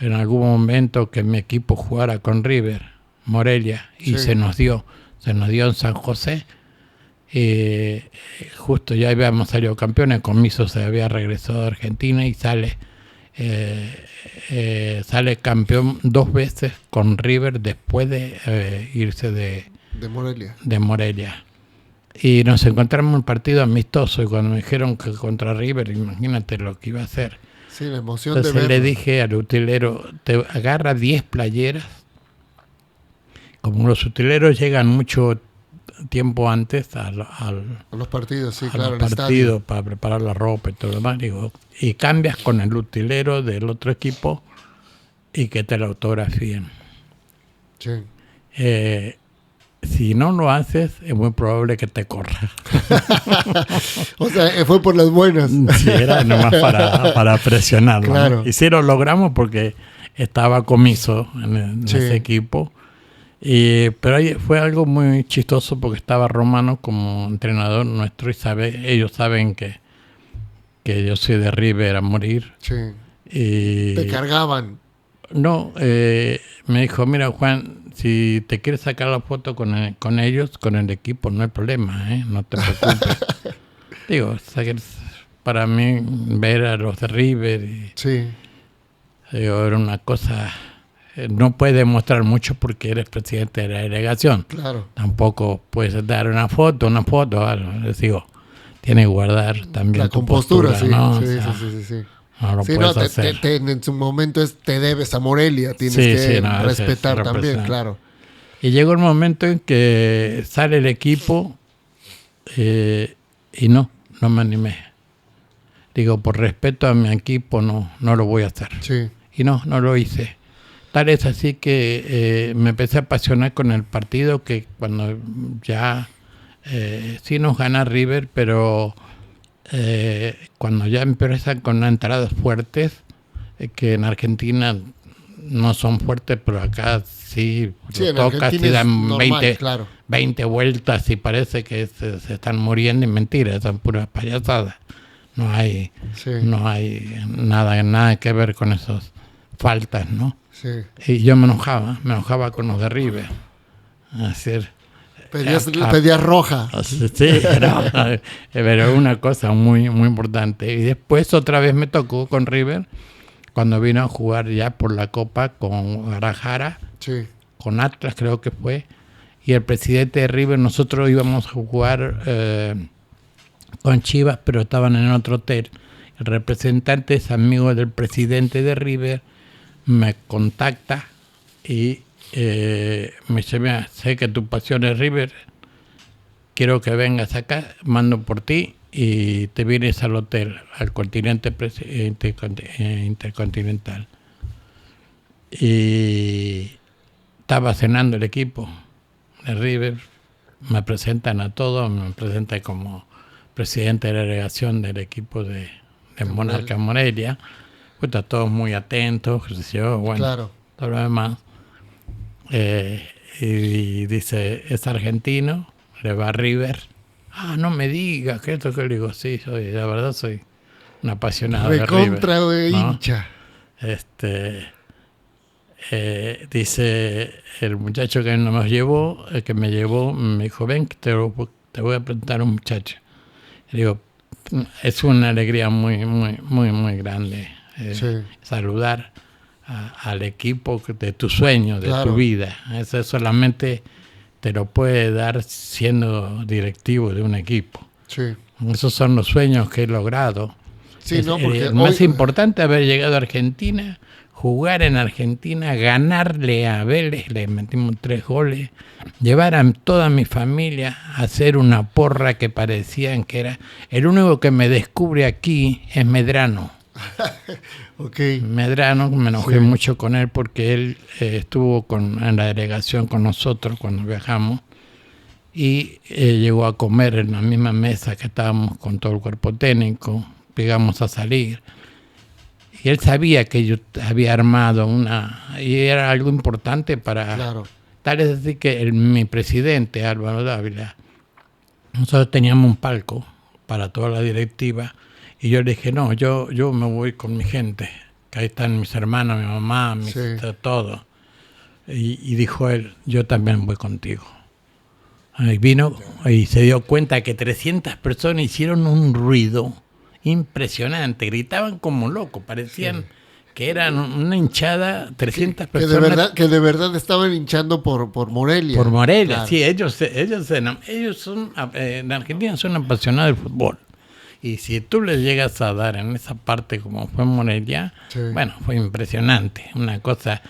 en algún momento que mi equipo jugara con River, Morelia, y Sí. se nos dio en San José. Justo ya habíamos salido campeones, Comiso se había regresado a Argentina y sale campeón 2 veces con River después de irse de Morelia. Y nos encontramos en un partido amistoso, y cuando me dijeron que contra River, imagínate lo que iba a hacer. Sí, la emoción Entonces de verlo. le dije al utilero, te agarra 10 playeras. Como los utileros llegan mucho tiempo antes A los partidos, sí, a claro. los partidos para preparar la ropa y todo lo demás, digo, y cambias con el utilero del otro equipo y que te lo autografíen. Sí. Si no lo haces, es muy probable que te corra. O sea, fue por las buenas. Sí, era nomás para presionarlo. Claro. ¿No? Y sí lo logramos porque estaba Comiso en Sí. ese equipo. Pero ahí fue algo muy chistoso porque estaba Romano como entrenador nuestro y ellos saben que yo soy de River a morir. Sí. Y Te cargaban. no, me dijo, mira Juan, si te quieres sacar la foto con ellos, con el equipo, no hay problema, no te preocupes. Digo, para mí ver a los de River, Sí. digo, era una cosa... No puedes demostrar mucho porque eres presidente de la delegación. Claro. Tampoco puedes dar una foto, algo. Les digo, tiene que guardar también La tu compostura, postura, sí. ¿no? Sí, O sea, sí. no lo Sí, puedes no, hacer. en su momento te debes a Morelia, tienes Sí, que sí, no, respetar es también, representar. claro. Y llegó el momento en que sale el equipo y no me animé. Digo, por respeto a mi equipo no lo voy a hacer. Sí. Y no lo hice. Tal es así que me empecé a apasionar con el partido, que cuando ya sí nos gana River, pero cuando ya empiezan con entradas fuertes, que en Argentina no son fuertes, pero acá sí, Sí, en lo tocas Argentina y es dan normal, claro. 20 vueltas y parece que se están muriendo, y mentira, son puras payasadas. No hay Sí. nada que ver con esas faltas, ¿no? Sí. Y yo me enojaba con los de River. Así, Pedías roja. sí, no, pero una cosa muy, muy importante. Y después otra vez me tocó con River, cuando vino a jugar ya por la Copa con Guadalajara, Sí. con Atlas creo que fue, y el presidente de River, nosotros íbamos a jugar con Chivas, pero estaban en otro hotel. El representante es amigo del presidente de River, me contacta y me dice, mira, sé que tu pasión es River, quiero que vengas acá, mando por ti y te vienes al hotel, al continente intercontinental. y estaba cenando el equipo de River, me presentan a todos, me presentan como presidente de la delegación del equipo de Monarca Morelia, pues está todos muy atentos, bueno, claro. todo lo demás. Y dice, es argentino, le va a River. Ah, no me digas que esto que le digo, sí, la verdad soy un apasionado de River. Recontra de hincha. Dice el muchacho que nos llevó, el que me llevó, me dijo, ven que te voy a presentar a un muchacho. Y digo, es una alegría muy, muy, muy, muy grande saludar al equipo de tu sueño, de tu vida. Eso solamente te lo puede dar siendo directivo de un equipo. Sí. Esos son los sueños que he logrado. Sí, porque el más importante haber llegado a Argentina, jugar en Argentina, ganarle a Vélez, le metimos 3 goles, llevar a toda mi familia a hacer una porra que parecían que era... El único que me descubre aquí es Medrano. Okay. Medrano, me enojé mucho con él porque él estuvo en la delegación con nosotros cuando viajamos y llegó a comer en la misma mesa que estábamos con todo el cuerpo técnico, llegamos a salir. Y él sabía que yo había armado y era algo importante para... Claro. Tal es así que mi presidente, Álvaro Dávila, nosotros teníamos un palco para toda la directiva y yo le dije, no, yo me voy con mi gente, que ahí están mis hermanos, mi mamá, todo. Y dijo él, yo también voy contigo. Y vino y se dio cuenta que 300 personas hicieron un ruido impresionante, gritaban como locos, parecían que eran una hinchada, 300 personas. Que de verdad estaban hinchando por Morelia. Por Morelia, claro. Sí, ellos son, en Argentina son apasionados del fútbol. Y si tú les llegas a dar en esa parte como fue Morelia, bueno, fue impresionante, una cosa.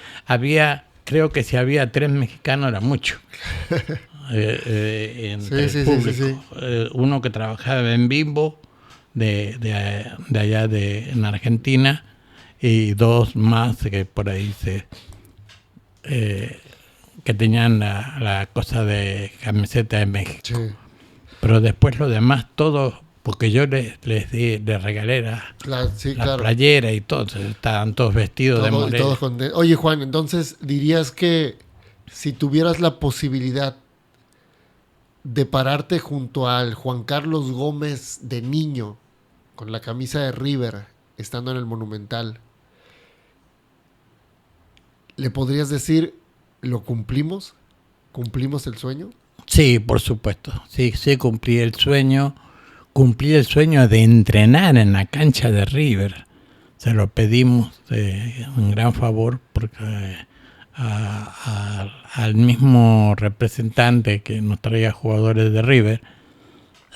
Creo que si había 3 mexicanos era mucho. Entre el público. Uno que trabajaba en Bimbo, de allá en Argentina, y 2 más que por ahí que tenían la cosa de camiseta de México. Pero después lo demás, todos, porque yo les regalé la playera y todo, estaban todos vestidos de Morelia. Oye, Juan, entonces dirías que si tuvieras la posibilidad de pararte junto al Juan Carlos Gómez de niño, con la camisa de River, estando en el Monumental, ¿le podrías decir, lo cumplimos? ¿Cumplimos el sueño? Sí, por supuesto. Sí, cumplí el sueño. Cumplí el sueño de entrenar en la cancha de River. Se lo pedimos un gran favor porque al mismo representante que nos traía jugadores de River,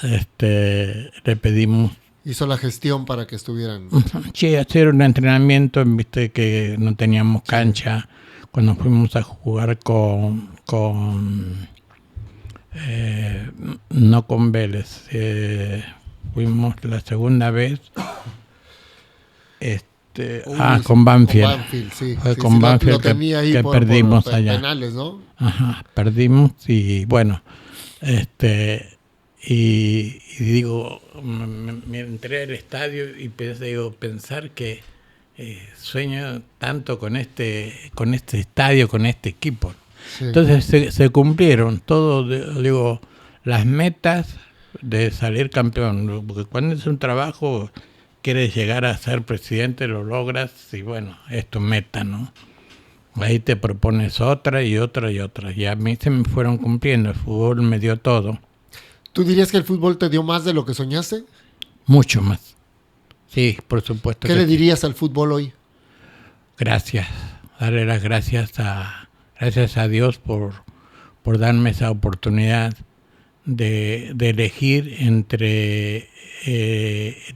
le pedimos. Hizo la gestión para que estuvieran. Sí, hacer un entrenamiento, viste que no teníamos cancha. Cuando fuimos a jugar no con Vélez, fuimos la segunda vez con Banfield. Con Banfield que perdimos por allá. Penales, ¿no? Ajá, perdimos y bueno, y digo, me entré al estadio y pensar que sueño tanto con este estadio, con este equipo. Sí. Entonces se cumplieron todos, digo, las metas de salir campeón, porque cuando es un trabajo, quieres llegar a ser presidente, lo logras y bueno, es tu meta, ¿no? Ahí te propones otra y otra y otra, y a mí se me fueron cumpliendo, el fútbol me dio todo. ¿Tú dirías que el fútbol te dio más de lo que soñaste? Mucho más. Sí, por supuesto. ¿Qué le dirías al fútbol hoy? Gracias. Darle las gracias a Dios por darme esa oportunidad de elegir entre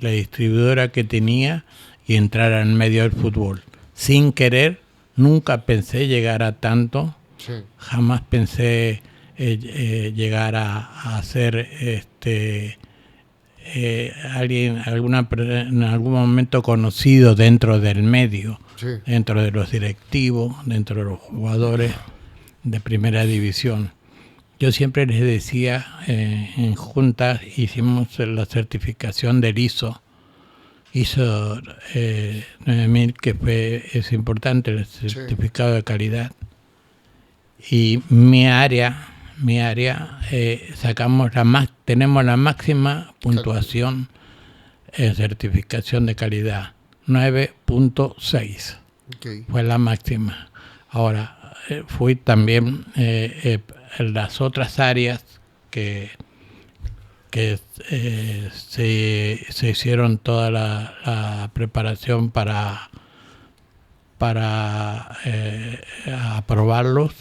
la distribuidora que tenía y entrar en medio del fútbol. Sin querer, nunca pensé llegar a tanto. Sí. Jamás pensé llegar a ser alguien en algún momento conocido dentro del medio. Sí. dentro de los directivos, dentro de los jugadores de primera división. Yo siempre les decía, en juntas hicimos la certificación del ISO 9000, que es importante, el certificado de calidad. Y mi área tenemos la máxima puntuación en certificación de calidad, 9.6. Okay. Fue la máxima. Ahora, fui también en las otras áreas que se hicieron toda la preparación para aprobarlos.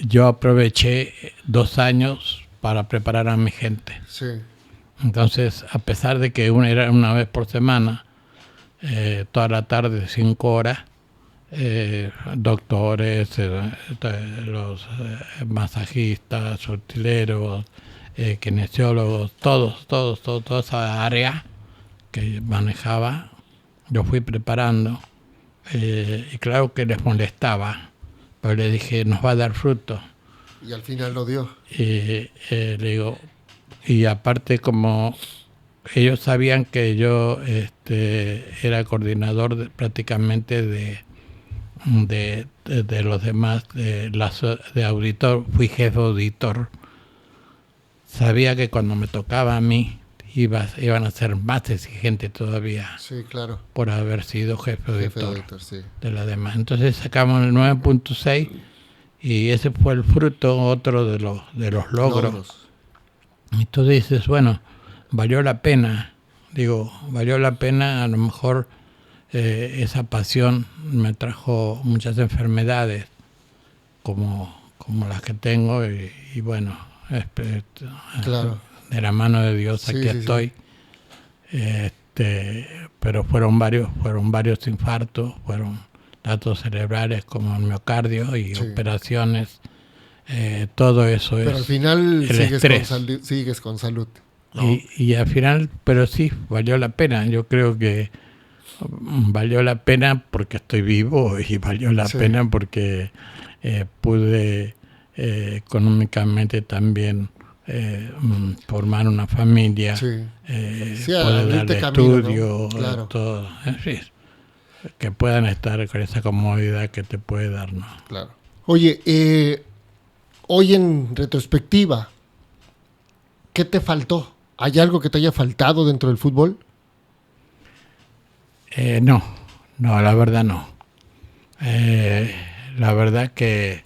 Yo aproveché 2 años para preparar a mi gente. Sí. Entonces, a pesar de que era una vez por semana, toda la tarde, 5 horas, doctores, los masajistas, utileros, kinesiólogos, toda esa área que manejaba, yo fui preparando, y claro que les molestaba, pero le dije, nos va a dar fruto. Y al final lo dio. Le digo, y aparte, como ellos sabían que yo era coordinador prácticamente de los demás, de auditor, fui jefe auditor, sabía que cuando me tocaba a mí iban a ser más exigentes todavía. Sí, claro. Por haber sido jefe auditor, sí. de las demás. Entonces sacamos el 9.6 y ese fue el fruto, otro de los logros. Y tú dices, bueno, valió la pena. Digo, valió la pena. A lo mejor esa pasión me trajo muchas enfermedades como las que tengo, y bueno, claro, de la mano de Dios aquí estoy. Pero fueron varios infartos, fueron datos cerebrales como el miocardio y operaciones, todo eso. Pero es al final el sigues con salud, ¿no? y al final, pero sí, valió la pena. Yo creo que valió la pena porque estoy vivo, y valió la pena porque pude económicamente también formar una familia, poder darle estudio, ¿no? Claro. Todo, en fin, que puedan estar con esa comodidad que te puede dar, ¿no? Claro. Oye, hoy en retrospectiva, ¿qué te faltó? ¿Hay algo que te haya faltado dentro del fútbol? No, la verdad no. La verdad que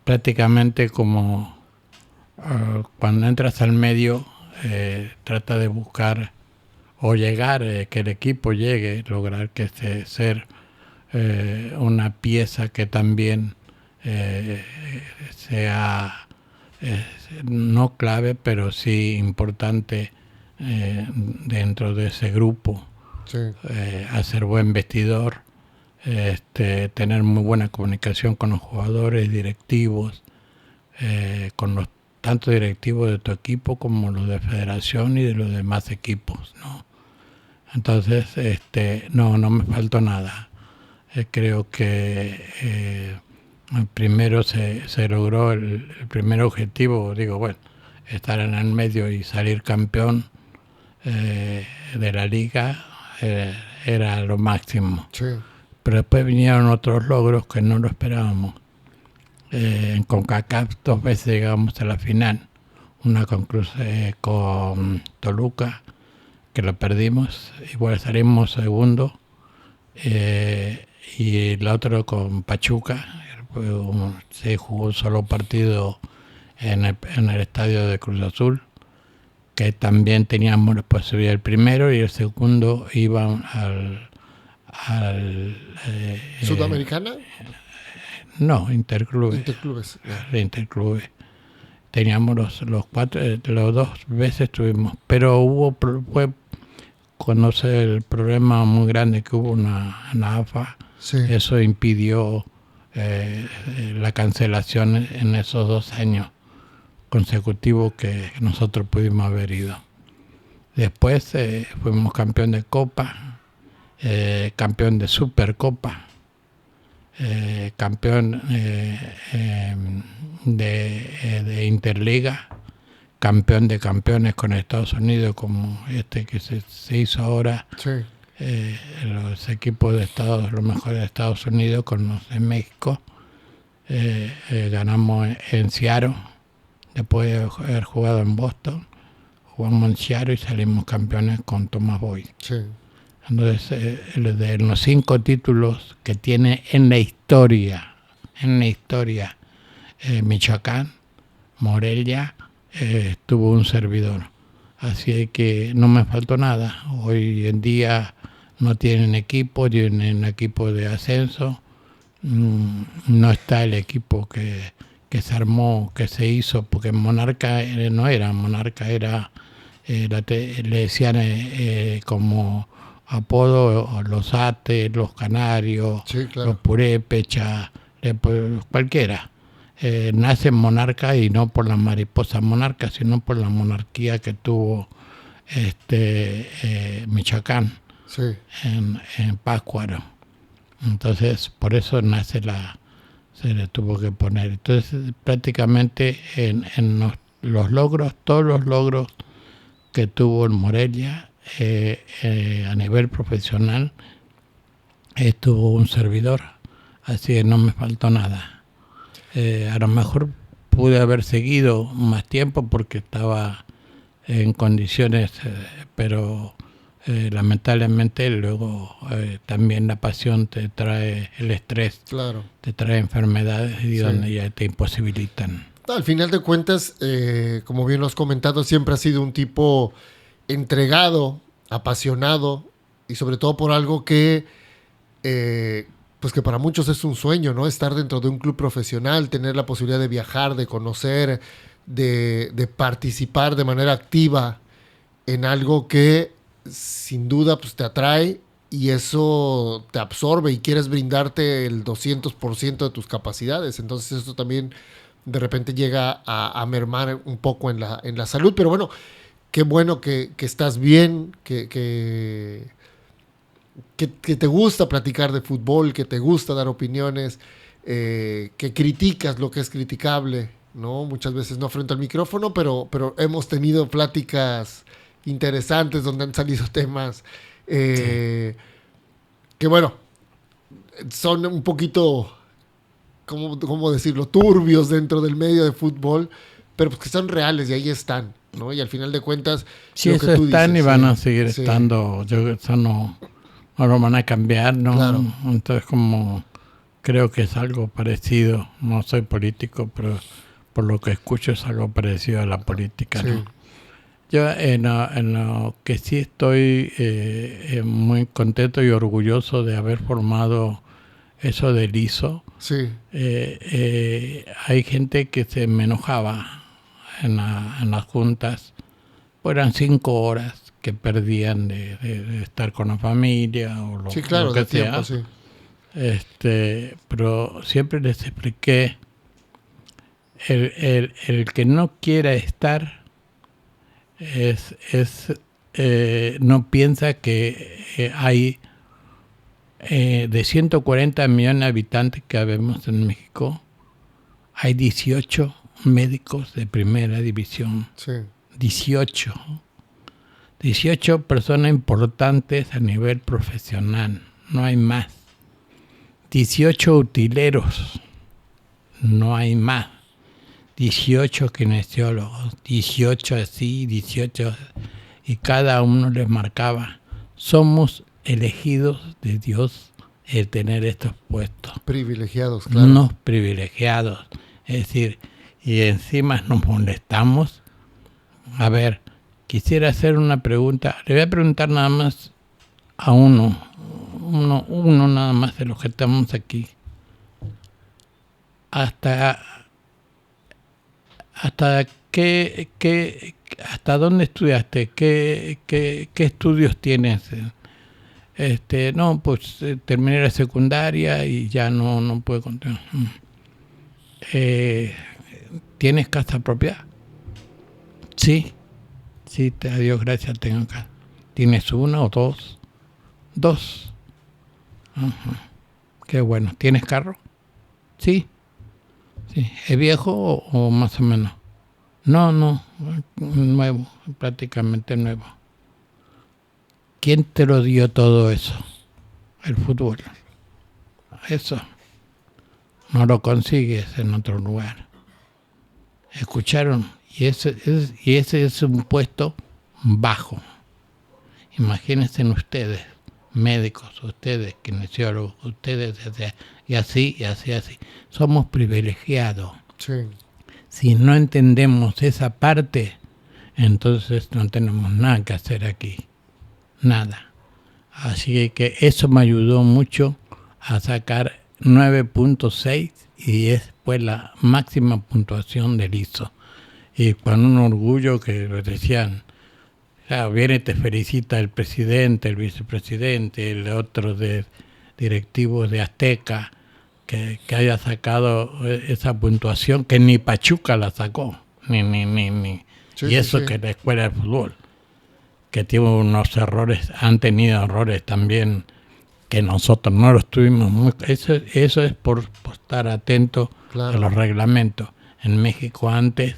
prácticamente como cuando entras al medio, trata de buscar o llegar, que el equipo llegue, lograr que ser una pieza que también sea no clave, pero sí importante dentro de ese grupo. Hacer buen vestidor, tener muy buena comunicación con los jugadores, directivos, con los tanto directivos de tu equipo como los de federación y de los demás equipos, ¿no? Entonces, no me faltó nada. Creo que primero se logró el primer objetivo, estar en el medio y salir campeón de la liga, era lo máximo. Sí. Pero después vinieron otros logros que no lo esperábamos. En CONCACAF 2 veces llegamos a la final. Una con Toluca, que lo perdimos, igual salimos segundo, y la otra con Pachuca. Se jugó un solo partido en el estadio de Cruz Azul, que también teníamos la posibilidad. El primero y el segundo iban al ¿Sudamericana? No, Interclubes. Interclubes. Teníamos los 4, los 2 veces tuvimos, pero conoce el problema muy grande que hubo en la AFA. Sí. Eso impidió la cancelación en esos 2 años consecutivos que nosotros pudimos haber ido. Después fuimos campeón de Copa, campeón de Supercopa, campeón de Interliga, campeón de campeones con Estados Unidos, como este que se hizo ahora. Sí. Los equipos de los mejores de Estados Unidos con los de México. Ganamos en Seattle, después de haber jugado en Boston, jugamos en Seattle y salimos campeones con Tomás Boy. Sí. Entonces, de los 5 títulos que tiene en la historia, Michoacán, Morelia, tuvo un servidor. Así que no me faltó nada. Hoy en día no tienen equipo de ascenso. No está el equipo que se armó, que se hizo, porque Monarca no era Monarca, le decían como apodo los Ates, los Canarios, Sí, claro. los Purépechas, cualquiera. Nace Monarca y no por la mariposa monarca, sino por la monarquía que tuvo Michoacán, Sí. en Pátzcuaro. Entonces, por eso se le tuvo que poner. Entonces, prácticamente en los logros, todos los logros que tuvo en Morelia a nivel profesional, estuvo un servidor. Así que no me faltó nada. A lo mejor pude haber seguido más tiempo porque estaba en condiciones, pero lamentablemente luego también la pasión te trae el estrés, Claro. te trae enfermedades y Sí. donde ya te imposibilitan. Al final de cuentas, como bien lo has comentado, siempre has sido un tipo entregado, apasionado y sobre todo por algo que pues que para muchos es un sueño, ¿no? Estar dentro de un club profesional, tener la posibilidad de viajar, de conocer, de participar de manera activa en algo que sin duda pues, te atrae y eso te absorbe y quieres brindarte el 200% de tus capacidades. Entonces eso también de repente llega a mermar un poco en la salud. Pero bueno, qué bueno que estás bien, que te gusta platicar de fútbol, que te gusta dar opiniones, que criticas lo que es criticable, ¿no? Muchas veces no frente al micrófono, pero hemos tenido pláticas interesantes donde han salido temas que, bueno, son un poquito, ¿cómo decirlo?, turbios dentro del medio de fútbol, pero pues que son reales y ahí están, ¿no? Y al final de cuentas, Sí, lo eso que tú están dices, y van sí, a seguir sí. estando. Eso no lo van a cambiar, ¿no? Claro. Entonces, como creo que es algo parecido. No soy político, pero por lo que escucho es algo parecido a la política, Sí. ¿no? Yo en lo que sí estoy muy contento y orgulloso de haber formado eso del ISO. Sí, Hay gente que se me enojaba en las juntas. Pues eran 5 horas que perdían de estar con la familia o lo, sí, claro, lo que de tiempo, sea. sí. Pero siempre les expliqué, el que no quiera estar no piensa que hay de 140 millones de habitantes que habemos en México, hay 18 médicos de primera división. Sí, 18 personas importantes a nivel profesional, no hay más. 18 utileros, no hay más. 18 kinesiólogos, 18 así, 18, y cada uno les marcaba: somos elegidos de Dios el tener estos puestos. privilegiados, claro. Unos privilegiados. Es decir, y encima nos molestamos. A ver, quisiera hacer una pregunta. Le voy a preguntar nada más a uno nada más de los que estamos aquí. ¿Hasta dónde estudiaste? ¿Qué estudios tienes? No, pues terminé la secundaria y ya no puedo continuar. ¿Tienes casa propia? Sí. Sí, a Dios gracias tengo acá. ¿Tienes una o dos? Dos. Ajá. Qué bueno. ¿Tienes carro? Sí. Sí. ¿Es viejo o más o menos? No, nuevo, prácticamente nuevo. ¿Quién te lo dio todo eso? El fútbol. Eso no lo consigues en otro lugar. ¿Escucharon? Y ese es un puesto bajo. Imagínense ustedes, médicos, ustedes, kinesiólogos, ustedes, y así. Somos privilegiados. Sí. Si no entendemos esa parte, entonces no tenemos nada que hacer aquí. Nada. Así que eso me ayudó mucho a sacar 9.6 y después la máxima puntuación del ISO. Y con un orgullo que lo decían, viene, te felicita el presidente, el vicepresidente, el otro de directivos de Azteca, que haya sacado esa puntuación que ni Pachuca la sacó, ni. Sí, y eso sí. Que la escuela de fútbol, que tiene unos errores, han tenido errores también que nosotros no los tuvimos muy. Eso es por estar atento a los reglamentos. En México antes,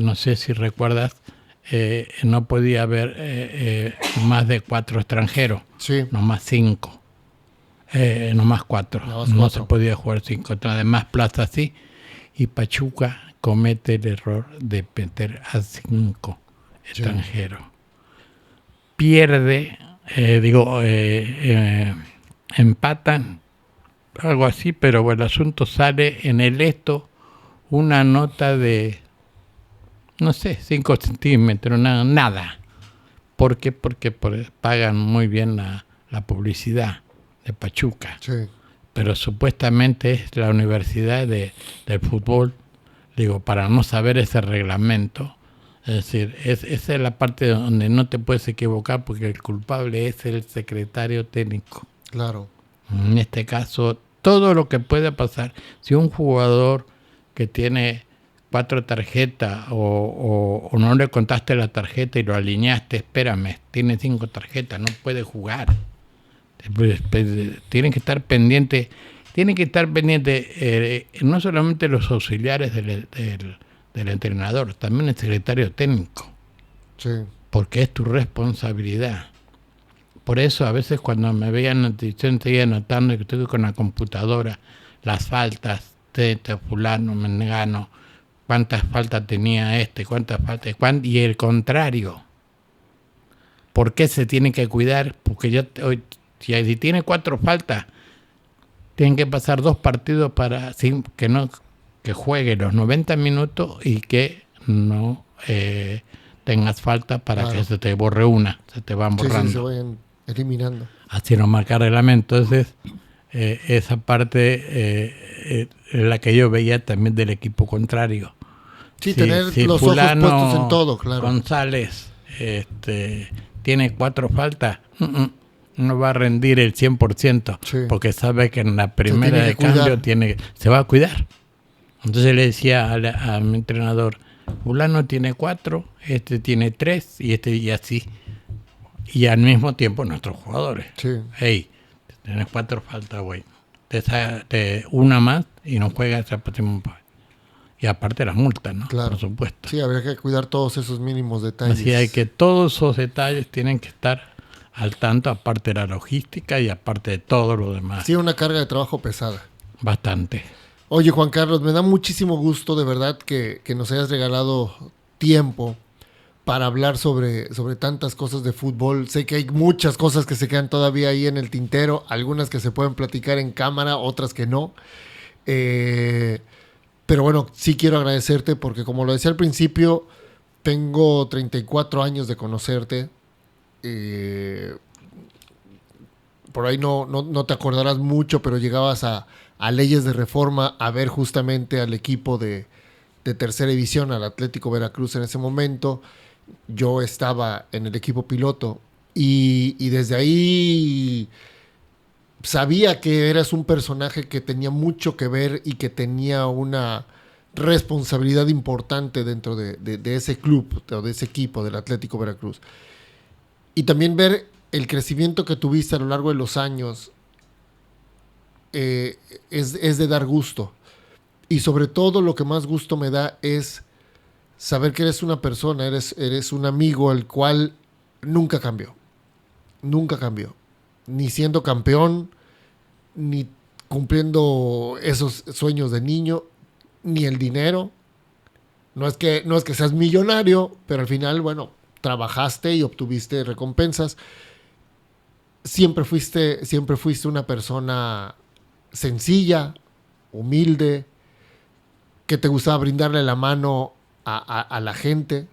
no sé si recuerdas, no podía haber más de 4 extranjeros, nomás 5. Nomás 4. No se podía jugar 5. Además, plazas sí. Y Pachuca comete el error de meter a 5 extranjeros. Pierde, empatan, algo así, pero el asunto sale en el esto una nota de, no sé, 5 centímetros, nada. ¿Por qué? Porque pagan muy bien la publicidad de Pachuca. Sí. Pero supuestamente es la universidad del fútbol, para no saber ese reglamento. Es decir, esa es la parte donde no te puedes equivocar porque el culpable es el secretario técnico. Claro. En este caso, todo lo que puede pasar, si un jugador que tiene 4 tarjetas o no le contaste la tarjeta y lo alineaste, espérame, tiene 5 tarjetas, no puede jugar. Tienen que estar pendientes, no solamente los auxiliares del entrenador, también el secretario técnico. Sí. Porque es tu responsabilidad. Por eso a veces cuando me veían en televisión seguía notando que estoy con la computadora, las faltas de fulano, mengano, cuántas faltas tenía cuántas faltas, y el contrario. ¿Por qué se tiene que cuidar? Porque si tiene 4 faltas, tienen que pasar 2 partidos para que juegue los 90 minutos y que no tengas falta para que se te borre una, se te van borrando. Sí, se vayan eliminando. Así nos marca el reglamento. Entonces, esa parte es la que yo veía también del equipo contrario. Sí, tener los ojos puestos en todo, claro. González tiene 4 faltas, no va a rendir el 100%, porque sabe que en la primera de cambio se va a cuidar. Entonces le decía a mi entrenador, fulano tiene 4, tiene 3 y así. Y al mismo tiempo nuestros jugadores. Sí. Hey, tenés 4 faltas, güey. Una más y no juegas el próximo. Y aparte las multas, ¿no? Claro. Por supuesto. Sí, habría que cuidar todos esos mínimos detalles. Así hay que todos esos detalles tienen que estar al tanto, aparte de la logística y aparte de todo lo demás. Sí, una carga de trabajo pesada. Bastante. Oye, Juan Carlos, me da muchísimo gusto de verdad que nos hayas regalado tiempo para hablar sobre tantas cosas de fútbol. Sé que hay muchas cosas que se quedan todavía ahí en el tintero, algunas que se pueden platicar en cámara, otras que no. Pero bueno, sí quiero agradecerte porque, como lo decía al principio, tengo 34 años de conocerte. Por ahí no te acordarás mucho, pero llegabas a Leyes de Reforma a ver justamente al equipo de tercera división, al Atlético Veracruz en ese momento. Yo estaba en el equipo piloto y desde ahí sabía que eras un personaje que tenía mucho que ver y que tenía una responsabilidad importante dentro de ese club o de ese equipo del Atlético Veracruz. Y también ver el crecimiento que tuviste a lo largo de los años es de dar gusto. Y sobre todo lo que más gusto me da es saber que eres una persona, eres un amigo al cual nunca cambió. Nunca cambió. Ni siendo campeón, ni cumpliendo esos sueños de niño, ni el dinero. No es que seas millonario, pero al final, bueno, trabajaste y obtuviste recompensas. Siempre fuiste una persona sencilla, humilde, que te gustaba brindarle la mano a la gente.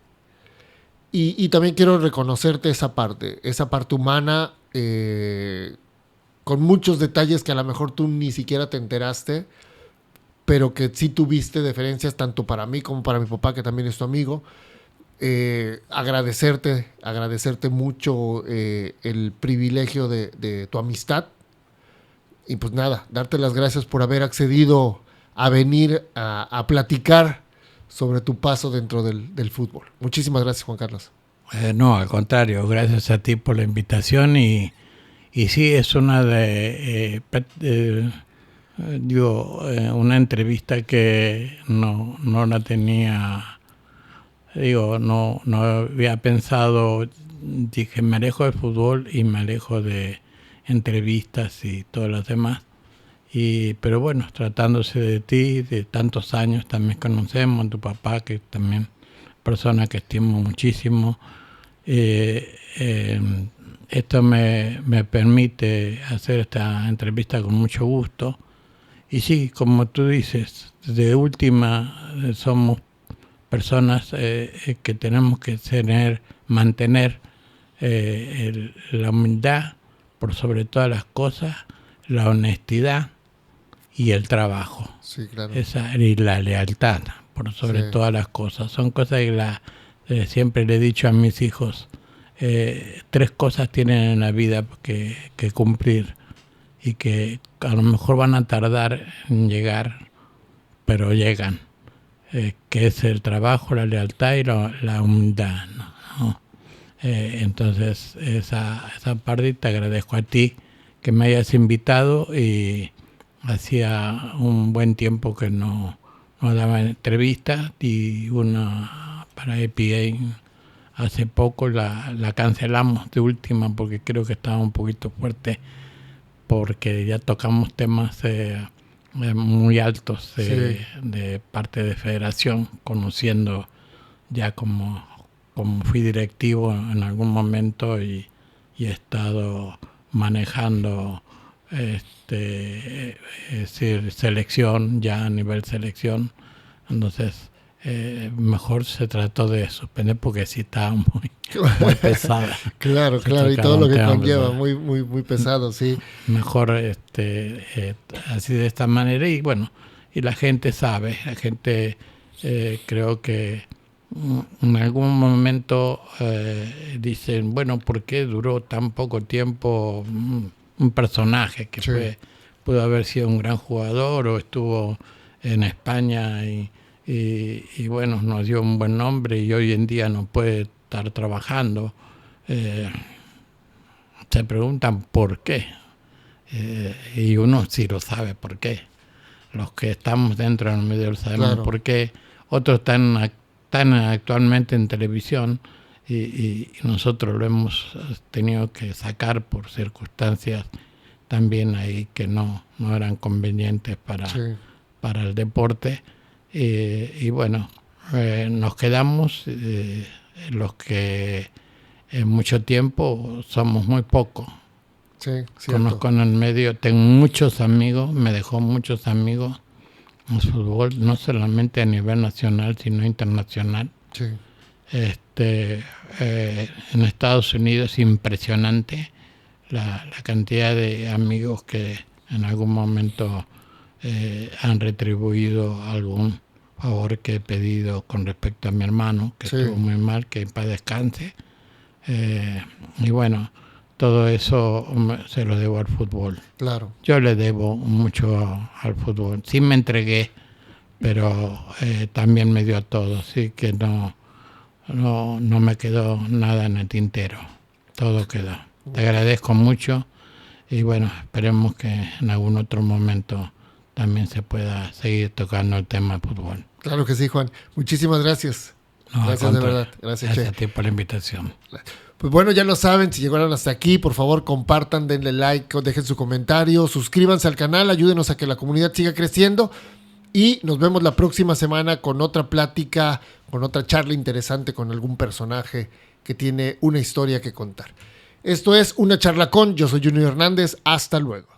Y también quiero reconocerte esa parte humana, con muchos detalles que a lo mejor tú ni siquiera te enteraste, pero que sí tuviste diferencias tanto para mí como para mi papá, que también es tu amigo. Agradecerte mucho el privilegio de tu amistad. Y pues nada, darte las gracias por haber accedido a venir a platicar sobre tu paso dentro del fútbol. Muchísimas gracias, Juan Carlos. No, al contrario, gracias a ti por la invitación y sí, es una una entrevista que no la tenía, no había pensado. Dije, me alejo del fútbol y me alejo de entrevistas y todas las demás. Pero bueno, tratándose de ti, de tantos años, también conocemos a tu papá, que también persona que estimo muchísimo. Esto me permite hacer esta entrevista con mucho gusto. Y sí, como tú dices, de última somos personas que tenemos que mantener la humildad por sobre todas las cosas, la honestidad y el trabajo. Sí, claro. Y la lealtad por sobre todas las cosas. Son cosas que siempre le he dicho a mis hijos. 3 cosas tienen en la vida que cumplir y que a lo mejor van a tardar en llegar, pero llegan. Que es el trabajo, la lealtad y la humildad, ¿no? Entonces esa parte te agradezco a ti que me hayas invitado, y hacía un buen tiempo que no daba entrevistas, y una para EPA hace poco la cancelamos de última porque creo que estaba un poquito fuerte, porque ya tocamos temas muy altos de parte de federación, conociendo ya como fui directivo en algún momento y he estado manejando selección, ya a nivel selección. Entonces mejor se trató de suspender porque sí estaba muy pesada. Claro, y todo lo que conlleva, muy pesado, sí. Mejor así de esta manera, y bueno, y la gente sabe, creo que en algún momento dicen, bueno, ¿por qué duró tan poco tiempo un personaje que pudo haber sido un gran jugador o estuvo en España y bueno, nos dio un buen nombre y hoy en día no puede estar trabajando? Se preguntan por qué, y uno sí lo sabe por qué. Los que estamos dentro del medio lo sabemos por qué. Otros están actualmente en televisión y nosotros lo hemos tenido que sacar por circunstancias también ahí que no eran convenientes para el deporte. Y bueno, nos quedamos los que en mucho tiempo somos muy pocos. Sí, conozco en el medio, tengo muchos amigos, me dejó muchos amigos en fútbol, no solamente a nivel nacional, sino internacional. Sí. En Estados Unidos es impresionante la cantidad de amigos que en algún momento han retribuido algún favor que he pedido con respecto a mi hermano, que estuvo muy mal, que en paz descanse. Y bueno, todo eso se lo debo al fútbol. Claro. Yo le debo mucho al fútbol. Sí me entregué pero también me dio todo, así que no me quedó nada en el tintero, todo quedó. Te agradezco mucho y bueno, esperemos que en algún otro momento también se pueda seguir tocando el tema de fútbol. Claro que sí, Juan. Muchísimas gracias. No, Gracias de verdad. Gracias Che. a ti por la invitación. Pues bueno, ya lo saben, si llegaron hasta aquí, por favor compartan, denle like, dejen su comentario, suscríbanse al canal, ayúdenos a que la comunidad siga creciendo y nos vemos la próxima semana con otra plática, con otra charla interesante con algún personaje que tiene una historia que contar. Esto es Una Charla Con, yo soy Junior Hernández, hasta luego.